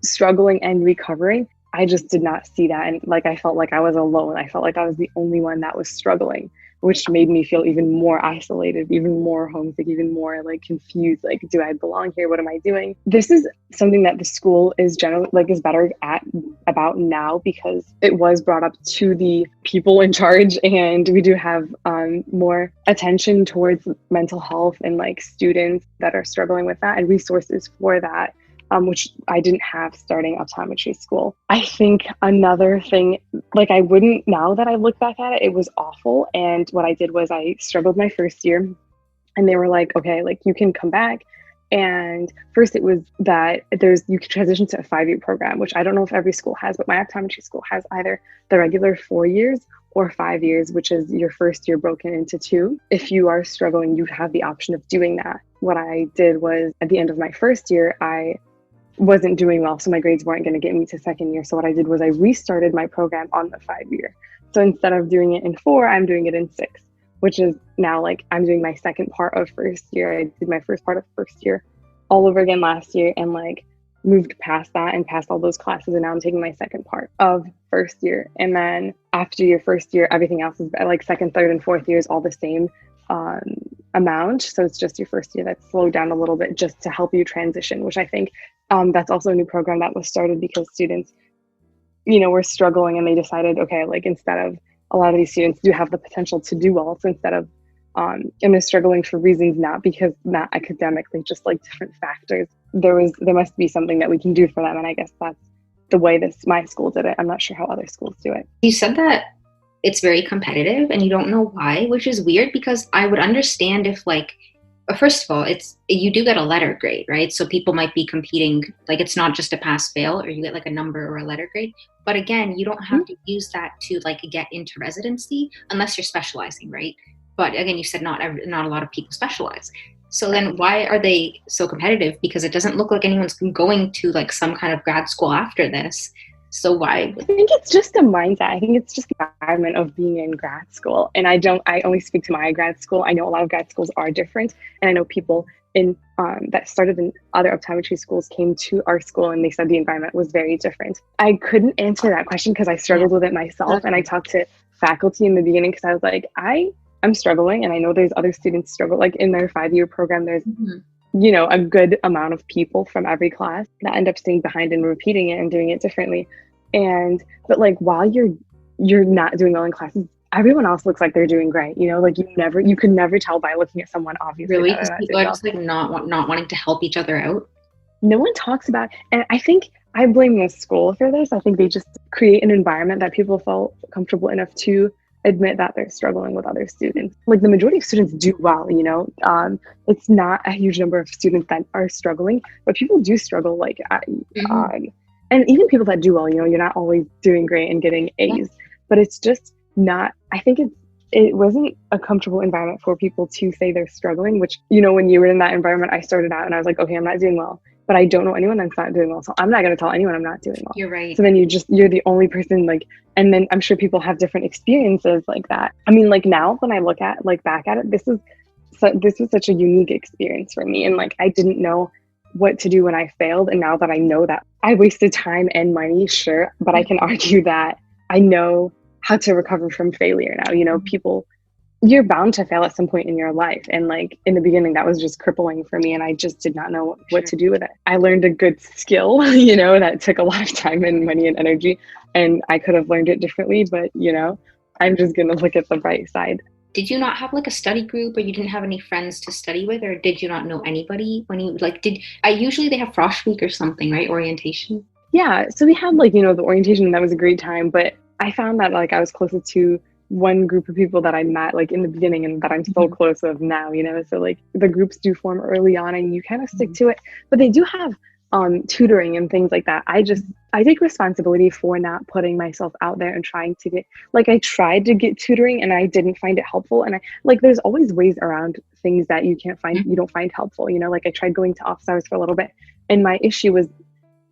struggling and recovering. I just did not see that. And like, I felt like I was alone. I felt like I was the only one that was struggling, which made me feel even more isolated, even more homesick, even more like confused. Like, do I belong here? What am I doing? This is something that the school is generally is better at about now, because it was brought up to the people in charge, and we do have more attention towards mental health and like students that are struggling with that, and resources for that. Which I didn't have starting optometry school. I think another thing, now that I look back at it, it was awful. And what I did was I struggled my first year, and they were like, okay, like you can come back. And first it was that you can transition to a 5-year program, which I don't know if every school has, but my optometry school has either the regular 4 years or 5 years, which is your first year broken into 2. If you are struggling, you have the option of doing that. What I did was, at the end of my first year, I wasn't doing well, so my grades weren't going to get me to second year. So what I did was I restarted my program on the 5-year. So instead of doing it in 4, I'm doing it in 6, which is now like I'm doing my second part of first year. I did my first part of first year all over again last year, and like moved past that and past all those classes, and now I'm taking my second part of first year. And then after your first year, everything else is like second, third, and fourth year is all the same amount. So it's just your first year that's slowed down a little bit just to help you transition, which I think that's also a new program that was started because students, were struggling, and they decided, okay, like instead of, a lot of these students do have the potential to do well. So instead of, and they're struggling for reasons not academically, just like different factors. There must be something that we can do for them. And I guess that's the way my school did it. I'm not sure how other schools do it. You said that it's very competitive and you don't know why, which is weird, because I would understand if first of all, you do get a letter grade, right? So people might be competing, like it's not just a pass fail, or you get like a number or a letter grade. But again, you don't have to use that to get into residency unless you're specializing, right? But again, you said not a lot of people specialize. So then why are they so competitive? Because it doesn't look like anyone's going to some kind of grad school after this. So why? I think it's just a mindset. I think it's just the environment of being in grad school. And I only speak to my grad school. I know a lot of grad schools are different. And I know people that started in other optometry schools came to our school, and they said the environment was very different. I couldn't answer that question because I struggled with it myself. And I talked to faculty in the beginning because I was like, I'm struggling. And I know there's other students struggle. Like in their 5-year program, there's a good amount of people from every class that end up staying behind and repeating it and doing it differently. But while you're not doing well in classes, everyone else looks like they're doing great. You could never tell by looking at someone, obviously. Really? Because people are just not wanting to help each other out. No one talks about, and I think I blame the school for this. I think they just create an environment that people felt comfortable enough to admit that they're struggling with other students. Like the majority of students do well, it's not a huge number of students that are struggling, but people do struggle. And even people that do well, you're not always doing great and getting A's, but it's just not, I think it wasn't a comfortable environment for people to say they're struggling, which, when you were in that environment, I started out and I was like, okay, I'm not doing well, but I don't know anyone that's not doing well. So I'm not going to tell anyone I'm not doing well. You're right. So then you're the only person, and then I'm sure people have different experiences like that. I mean, now when I look at, back at it, this was such a unique experience for me. And I didn't know what to do when I failed. And now that I know that I wasted time and money, sure, but I can argue that I know how to recover from failure now. People, you're bound to fail at some point in your life. And in the beginning, that was just crippling for me. And I just did not know what to do with it. I learned a good skill, that took a lot of time and money and energy. And I could have learned it differently, but, I'm just going to look at the bright side. Did you not have a study group, or you didn't have any friends to study with, or did you not know anybody when you usually they have frosh week or something, right? Orientation. Yeah. So we had the orientation, that was a great time, but I found that I was closer to one group of people that I met in the beginning and that I'm still close with now, so the groups do form early on and you kind of stick to it, but they do have tutoring and things like that. I take responsibility for not putting myself out there and trying to get, I tried to get tutoring and I didn't find it helpful. And there's always ways around things that you don't find helpful, I tried going to office hours for a little bit, and my issue was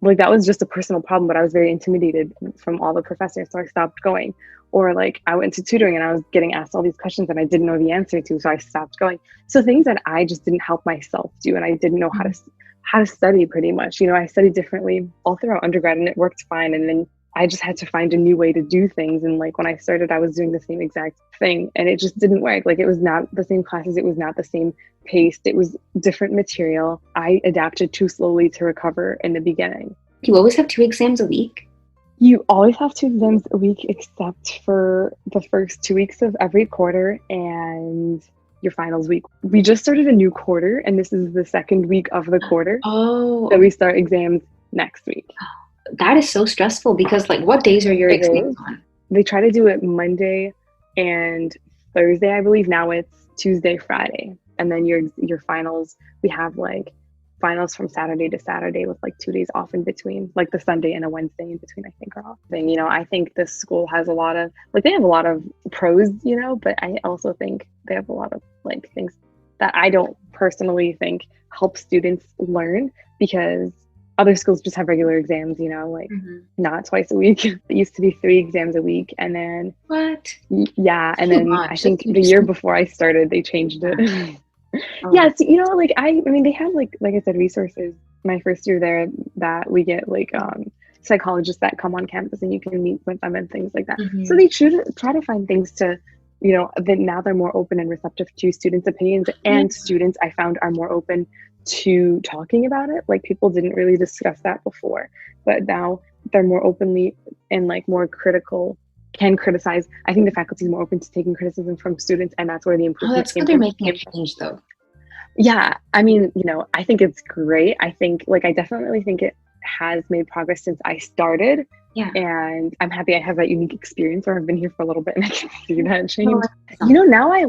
that was just a personal problem, but I was very intimidated from all the professors, so I stopped going. Or I went to tutoring and I was getting asked all these questions and I didn't know the answer to, so I stopped going. So things that I just didn't help myself do, and I didn't know how to study pretty much. I studied differently all throughout undergrad and it worked fine. And then I just had to find a new way to do things. And when I started, I was doing the same exact thing and it just didn't work. It was not the same classes. It was not the same pace. It was different material. I adapted too slowly to recover in the beginning. Do you always have 2 exams a week? You always have 2 exams a week, except for the first 2 weeks of every quarter and your finals week. We just started a new quarter, and this is the second week of the quarter. Oh. So we start exams next week. That is so stressful because what days are your exams on? They try to do it Monday and Thursday, I believe. Now it's Tuesday, Friday. And then your finals, we have finals from Saturday to Saturday with 2 days off in between, the Sunday and a Wednesday in between, I think, are off. And, I think this school has a lot of, they have a lot of pros, but I also think they have a lot of things that I don't personally think help students learn, because other schools just have regular exams, not twice a week. It used to be 3 exams a week. And then what? Yeah. And then I think the year before I started, they changed it. Oh. Yeah, so, I mean, they have like I said, resources my first year there that we get psychologists that come on campus and you can meet with them and things like that. So they try to find things to, that now they're more open and receptive to students' opinions, and students I found are more open to talking about it. People didn't really discuss that before, but now they're more openly and more critical, can criticize. I think the faculty is more open to taking criticism from students, and that's where the improvement that's good. They're making a change though. Yeah, I mean, I think it's great. I think I definitely think it has made progress since I started. Yeah. And I'm happy I have that unique experience where I've been here for a little bit and I can see that change. Now I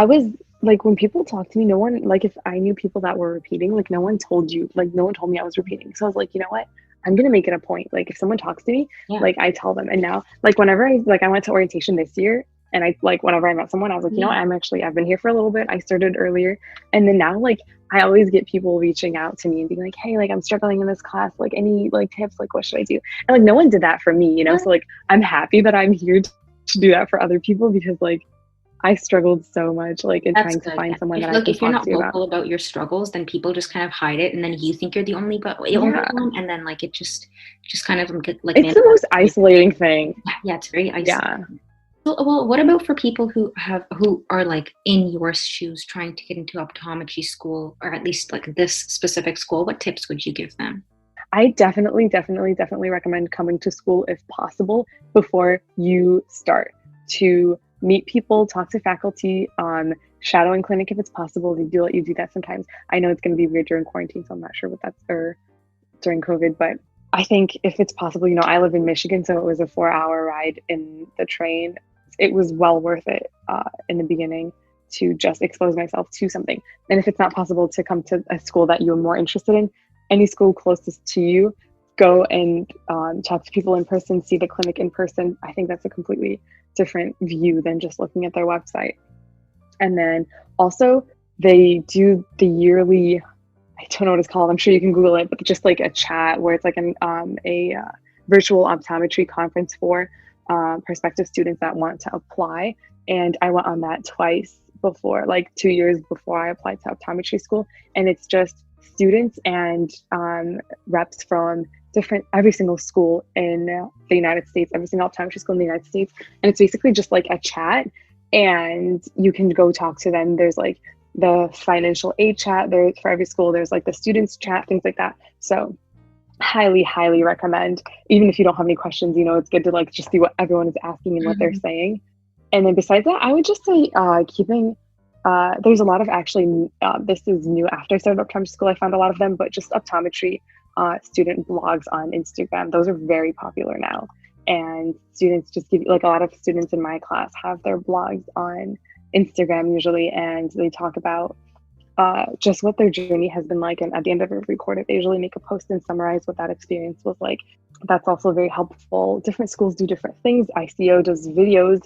was when people talk to me, no one, if I knew people that were repeating, no one told me I was repeating. So I was like, you know what? I'm going to make it a point. If someone talks to me, I tell them. And now, whenever I went to orientation this year, and I whenever I met someone, I was like, I've been here for a little bit. I started earlier. And then now, I always get people reaching out to me and being like, hey, I'm struggling in this class. Any tips? What should I do? And no one did that for me, So I'm happy that I'm here to do that for other people, because I struggled so much in That's trying good. to find someone that I can if you're talk not to vocal about your struggles, then people just kind of hide it, and then you think you're the only one, and then it just kind of it's the most isolating thing. Yeah, it's very isolating. Yeah. Well, what about for people who are in your shoes trying to get into optometry school, or at least this specific school? What tips would you give them? I definitely recommend coming to school if possible before you start, to meet people, talk to faculty, shadow in clinic if it's possible. They do let you do that sometimes. I know it's going to be weird during quarantine, so I'm not sure what that's for during COVID, but I think if it's possible, I live in Michigan, so it was a 4-hour ride in the train. it was well worth it in the beginning to just expose myself to something. And if it's not possible to come to a school that you're more interested in, any school closest to you, go and talk to people in person, see the clinic in person. I think that's a completely different view than just looking at their website. And then also they do the yearly, I don't know what it's called, I'm sure you can Google it, but just like a chat where it's like a virtual optometry conference for prospective students that want to apply. And I went on that twice before, like 2 years before I applied to optometry school. And it's just students and reps from every single school in the United States, every single optometry school in the United States. And it's basically just like a chat, and you can go talk to them. There's like the financial aid chat there for every school. There's like the students chat, things like that. So highly recommend. Even if you don't have any questions, it's good to like just see what everyone is asking and what they're saying. And then besides that, I would just say there's a lot of this is new after I started optometry school, I found a lot of them, but just optometry student blogs on Instagram. Those are very popular now. And students just like a lot of students in my class have their blogs on Instagram usually, and they talk about just what their journey has been like. And at the end of every quarter, they usually make a post and summarize what that experience was like. That's also very helpful. Different schools do different things. ICO does videos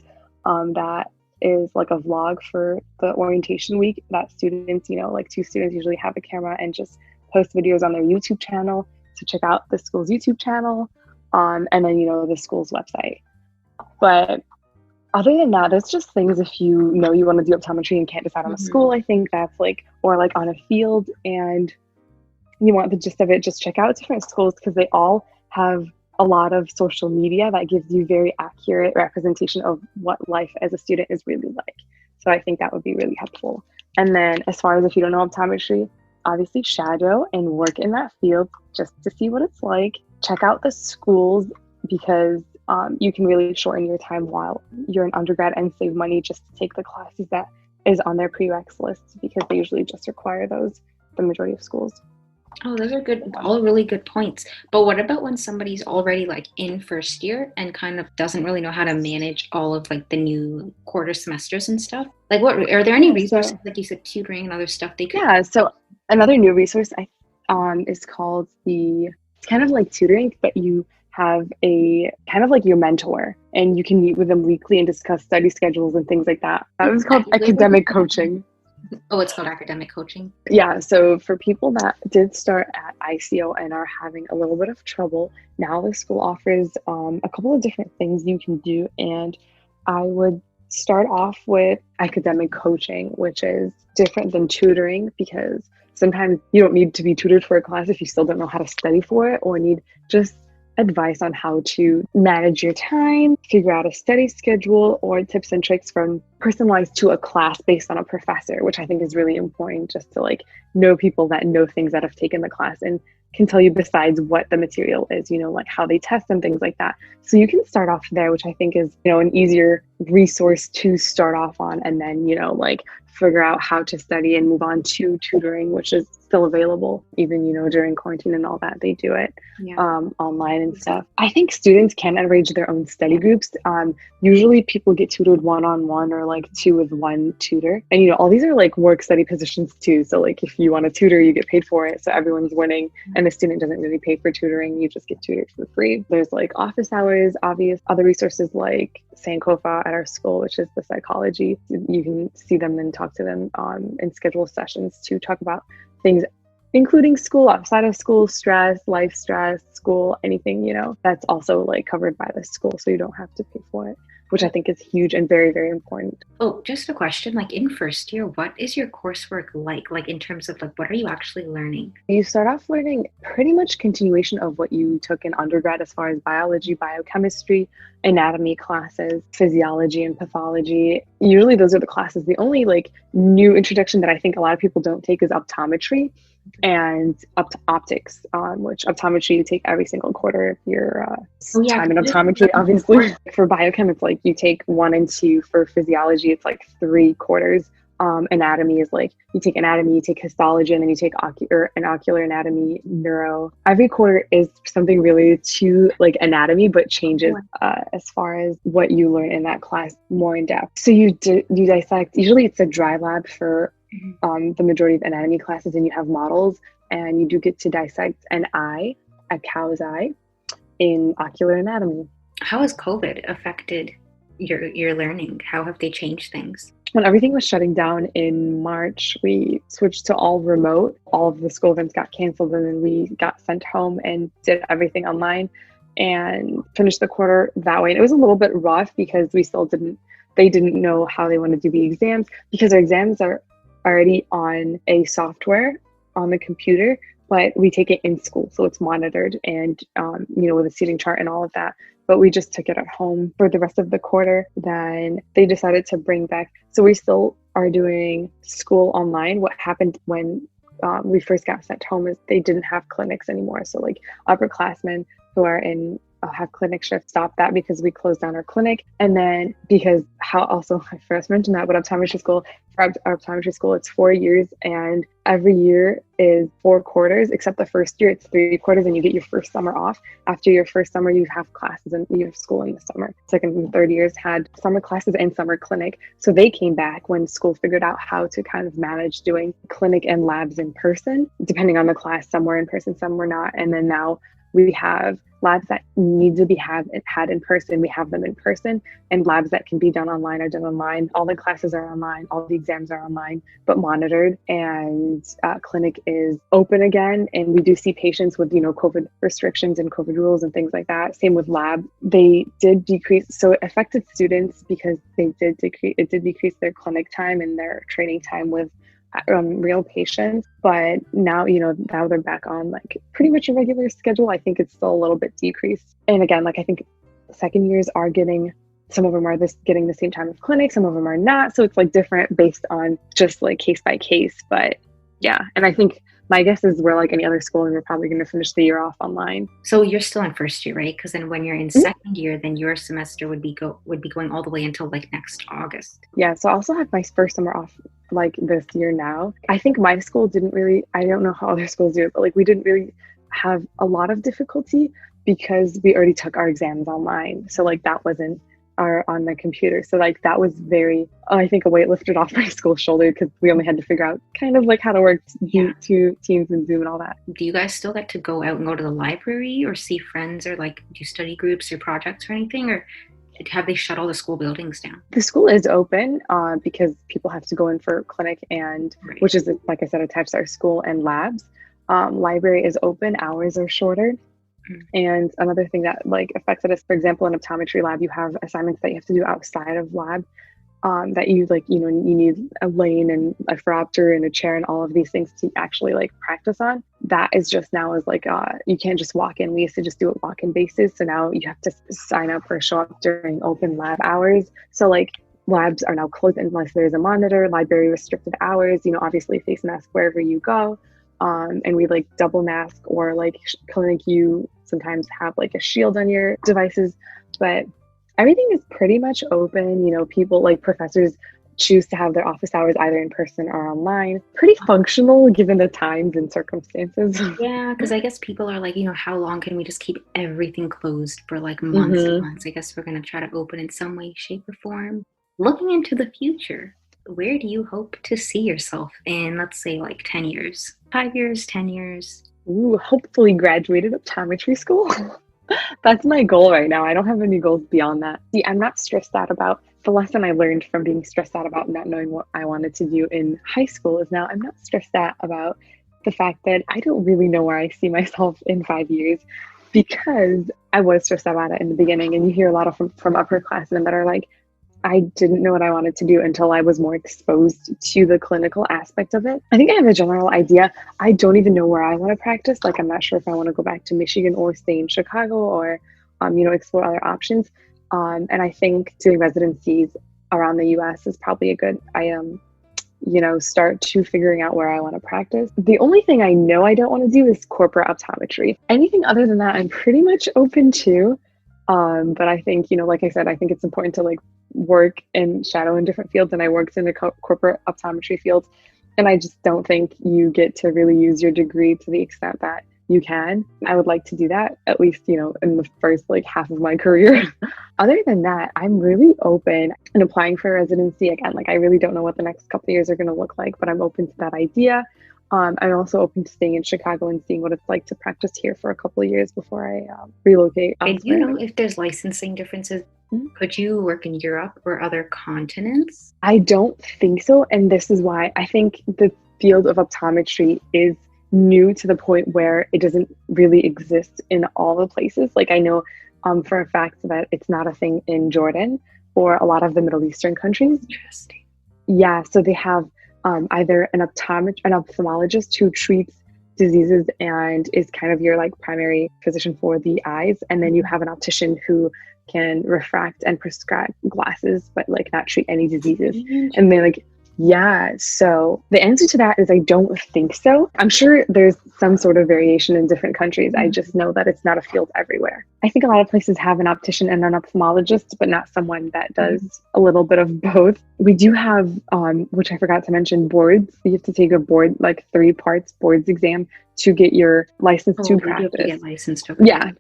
that is like a vlog for the orientation week that students, like 2 students usually have a camera and just post videos on their YouTube channel. So check out the school's YouTube channel, and then, the school's website. But other than that, there's just things if you know you want to do optometry and can't decide on a school, I think that's like, or like on a field and you want the gist of it, just check out different schools because they all have a lot of social media that gives you very accurate representation of what life as a student is really like. So I think that would be really helpful. And then as far as if you don't know optometry, obviously shadow and work in that field just to see what it's like. Check out the schools because you can really shorten your time while you're an undergrad and save money just to take the classes that is on their prereqs list because they usually just require those, the majority of schools. Oh, those are good, all really good points. But what about when somebody's already like in first year and kind of doesn't really know how to manage all of like the new quarter semesters and stuff? Like what, are there any resources, like you said, tutoring and other stuff they could? Yeah, so another new resource is called it's kind of like tutoring, but you have a kind of like your mentor and you can meet with them weekly and discuss study schedules and things like that. That was called academic coaching. Oh, it's called academic coaching? Yeah, so for people that did start at ICO and are having a little bit of trouble, now the school offers a couple of different things you can do. And I would start off with academic coaching, which is different than tutoring because sometimes you don't need to be tutored for a class if you still don't know how to study for it or need just advice on how to manage your time, figure out a study schedule, or tips and tricks from personalized to a class based on a professor, which I think is really important just to like know people that know things that have taken the class and can tell you besides what the material is, like how they test and things like that. So you can start off there, which I think is, an easier resource to start off on and then, like figure out how to study and move on to tutoring, which is still available even, during quarantine and all that, they do it online and stuff. I think students can arrange their own study groups. Usually people get tutored one-on-one or like 2 with 1 tutor. And, all these are like work study positions too. So like if you want to tutor, you get paid for it. So everyone's winning and the student doesn't really pay for tutoring. You just get tutored for free. There's like office hours, obvious other resources like Sankofa at our school, which is the psychology. You can see them and talk to them and schedule sessions to talk about things including school, outside of school, stress, life stress, school, anything, that's also like covered by the school. So you don't have to pay for it, which I think is huge and very, very important. Oh, just a question, like in first year, what is your coursework like in terms of like, what are you actually learning? You start off learning pretty much continuation of what you took in undergrad as far as biology, biochemistry, anatomy classes, physiology and pathology. Usually those are the classes. The only like new introduction that I think a lot of people don't take is optometry and optics, which optometry you take every single quarter of your time in optometry, obviously. For biochem, it's like you take 1 and 2. For physiology, it's like 3 quarters Anatomy is like, you take anatomy, you take histology, and then you take ocular anatomy, neuro. Every quarter is something related to like anatomy, but changes as far as what you learn in that class more in depth. So you dissect, usually it's a dry lab for the majority of anatomy classes, and you have models, and you do get to dissect an eye, a cow's eye, in ocular anatomy. How has COVID affected your learning? How have they changed things? When everything was shutting down in March, we switched to all remote. All of the school events got canceled, and then we got sent home and did everything online and finished the quarter that way. And it was a little bit rough because they didn't know how they wanted to do the exams, because our exams are already on a software on the computer, but we take it in school, so it's monitored and with a seating chart and all of that. But we just took it at home for the rest of the quarter. Then they decided to bring back, so we still are doing school online. What happened when we first got sent home is they didn't have clinics anymore. So like upperclassmen who are in have clinic shifts stopped that because we closed down our clinic. And then because I first mentioned that, but optometry school, for our optometry school, it's 4 years, and every year is 4 quarters, except the first year it's 3 quarters, and you get your first summer off. After your first summer, you have classes and you have school in the summer. Second and third years had summer classes and summer clinic. So they came back when school figured out how to kind of manage doing clinic and labs in person, depending on the class. Some were in person, some were not. And then now we have labs that need to be had in person. We have them in person, and labs that can be done online are done online. All the classes are online. All the exams are online, but monitored. And clinic is open again. And we do see patients with, COVID restrictions and COVID rules and things like that. Same with lab. They did decrease. So it affected students because it did decrease their clinic time and their training time with real patients. But now they're back on like pretty much a regular schedule. I think it's still a little bit decreased. And again, like I think second years are getting, some of them are getting the same time of clinic, some of them are not. So it's like different based on just like case by case. But yeah, and I think my guess is we're like any other school, and we're probably going to finish the year off online. So you're still in first year, right? Because then when you're in second year, then your semester would be going all the way until like next August. Yeah, so I also have my first summer off like this year now. I think my school I don't know how other schools do it, but like we didn't really have a lot of difficulty because we already took our exams online. So like that wasn't on the computer. So like that was I think a weight lifted off my school's shoulder, because we only had to figure out kind of like how to work two teams and Zoom and all that. Do you guys still get to go out and go to the library or see friends, or like do study groups or projects or anything, or have they shut all the school buildings down? The school is open because people have to go in for clinic and which is, like I said, attached to our school, and labs. Library is open, hours are shorter. And another thing that like affected us, for example, in optometry lab, you have assignments that you have to do outside of lab that you you need a lane and a phoropter and a chair and all of these things to actually like practice on. That is just now is like you can't just walk in. We used to just do it walk-in basis. So now you have to sign up or show up during open lab hours. So like labs are now closed unless there's a monitor. Library restricted hours, obviously face mask wherever you go. And we like double mask, or like clinic, you sometimes have like a shield on your devices, but everything is pretty much open. People like professors choose to have their office hours either in person or online. Pretty functional given the times and circumstances. Yeah, because I guess people are like, how long can we just keep everything closed for like months and months? I guess we're going to try to open in some way, shape, or form. Looking into the future, where do you hope to see yourself in, let's say, like 10 years? 5 years, 10 years? Ooh, hopefully graduated optometry school. That's my goal right now. I don't have any goals beyond that. See, I'm not stressed out about the lesson I learned from being stressed out about not knowing what I wanted to do in high school is now I'm not stressed out about the fact that I don't really know where I see myself in 5 years, because I was stressed out about it in the beginning. And you hear a lot from upperclassmen that are like, I didn't know what I wanted to do until I was more exposed to the clinical aspect of it. I think I have a general idea. I don't even know where I want to practice. Like, I'm not sure if I want to go back to Michigan or stay in Chicago or, explore other options. And I think doing residencies around the U.S. is probably a good, start to figuring out where I want to practice. The only thing I know I don't want to do is corporate optometry. Anything other than that, I'm pretty much open to. But I think, like I said, I think it's important to like work and shadow in different fields. And I worked in the corporate optometry field. And I just don't think you get to really use your degree to the extent that you can. I would like to do that, at least, in the first like half of my career. Other than that, I'm really open and applying for residency again. Like, I really don't know what the next couple of years are going to look like, but I'm open to that idea. I'm also open to staying in Chicago and seeing what it's like to practice here for a couple of years before I relocate And elsewhere. do you know if there's licensing differences? Could you work in Europe or other continents? I don't think so. And this is why I think the field of optometry is new to the point where it doesn't really exist in all the places. Like, I know for a fact that it's not a thing in Jordan or a lot of the Middle Eastern countries. Interesting. Yeah, so they have either an ophthalmologist who treats diseases and is kind of your like primary physician for the eyes, and then you have an optician who can refract and prescribe glasses, but like not treat any diseases. And they like, yeah. So the answer to that is I don't think so. I'm sure there's some sort of variation in different countries. I just know that it's not a field everywhere. I think a lot of places have an optician and an ophthalmologist, but not someone that does a little bit of both. We do have, which I forgot to mention, boards. You have to take a board, like 3 parts boards exam to get your license to practice. You have to get licensed. Okay. Yeah.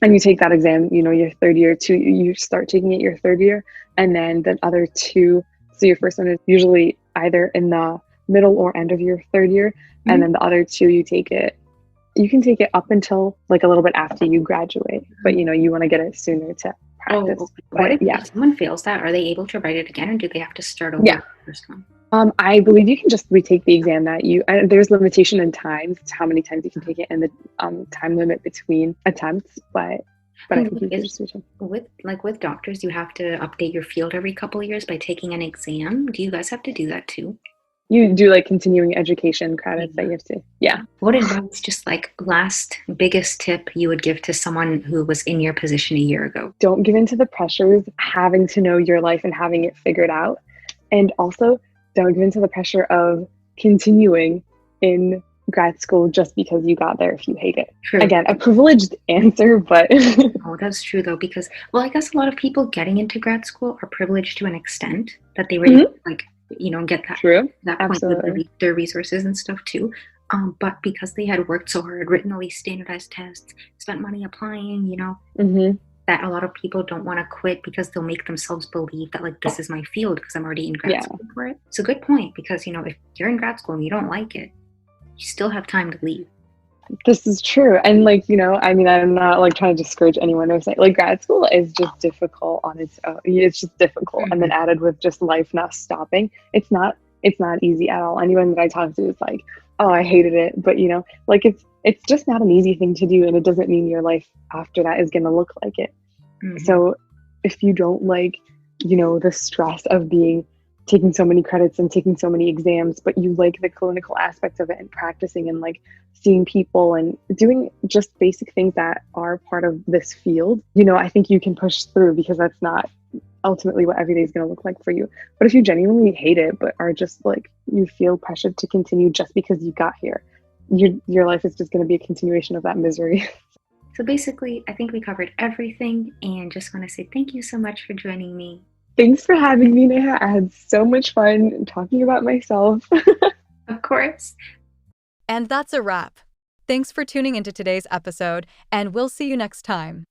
And you take that exam, your third year too. You start taking it your third year, and then the other 2. So your first one is usually either in the middle or end of your third year. And then the other 2, you can take it up until like a little bit after you graduate, but you want to get it sooner to practice. What if someone fails that? Are they able to write it again, or do they have to start over the first one? I believe you can just retake the exam that there's limitation in times to how many times you can take it and the time limit between attempts, but I think you can just switch them. With doctors, you have to update your field every couple of years by taking an exam. Do you guys have to do that too? You do like continuing education credits that you have to. Yeah. What advice, just like last biggest tip you would give to someone who was in your position a year ago? Don't give in to the pressures, having to know your life and having it figured out. And also don't give in to the pressure of continuing in grad school just because you got there if you hate it. True. Again, a privileged answer, but oh, that's true though, because I guess a lot of people getting into grad school are privileged to an extent that they were able to get that point with their resources and stuff too. But because they had worked so hard, written all these standardized tests, spent money applying, that a lot of people don't want to quit because they'll make themselves believe that like this is my field because I'm already in grad school for it. It's a good point because if you're in grad school and you don't like it, you still have time to leave. This is true. And I'm not like trying to discourage anyone or say like grad school is just difficult on its own. It's just difficult. And then added with just life not stopping, it's not easy at all. Anyone that I talk to is like, oh, I hated it. But it's just not an easy thing to do. And it doesn't mean your life after that is going to look like it. So if you don't like, the stress of taking so many credits and taking so many exams, but you like the clinical aspect of it and practicing and like seeing people and doing just basic things that are part of this field, I think you can push through because that's not ultimately what every day is going to look like for you. But if you genuinely hate it, but are just like, you feel pressured to continue just because you got here, your life is just going to be a continuation of that misery. So basically, I think we covered everything and just want to say thank you so much for joining me. Thanks for having me, Neha. I had so much fun talking about myself. Of course. And that's a wrap. Thanks for tuning into today's episode, and we'll see you next time.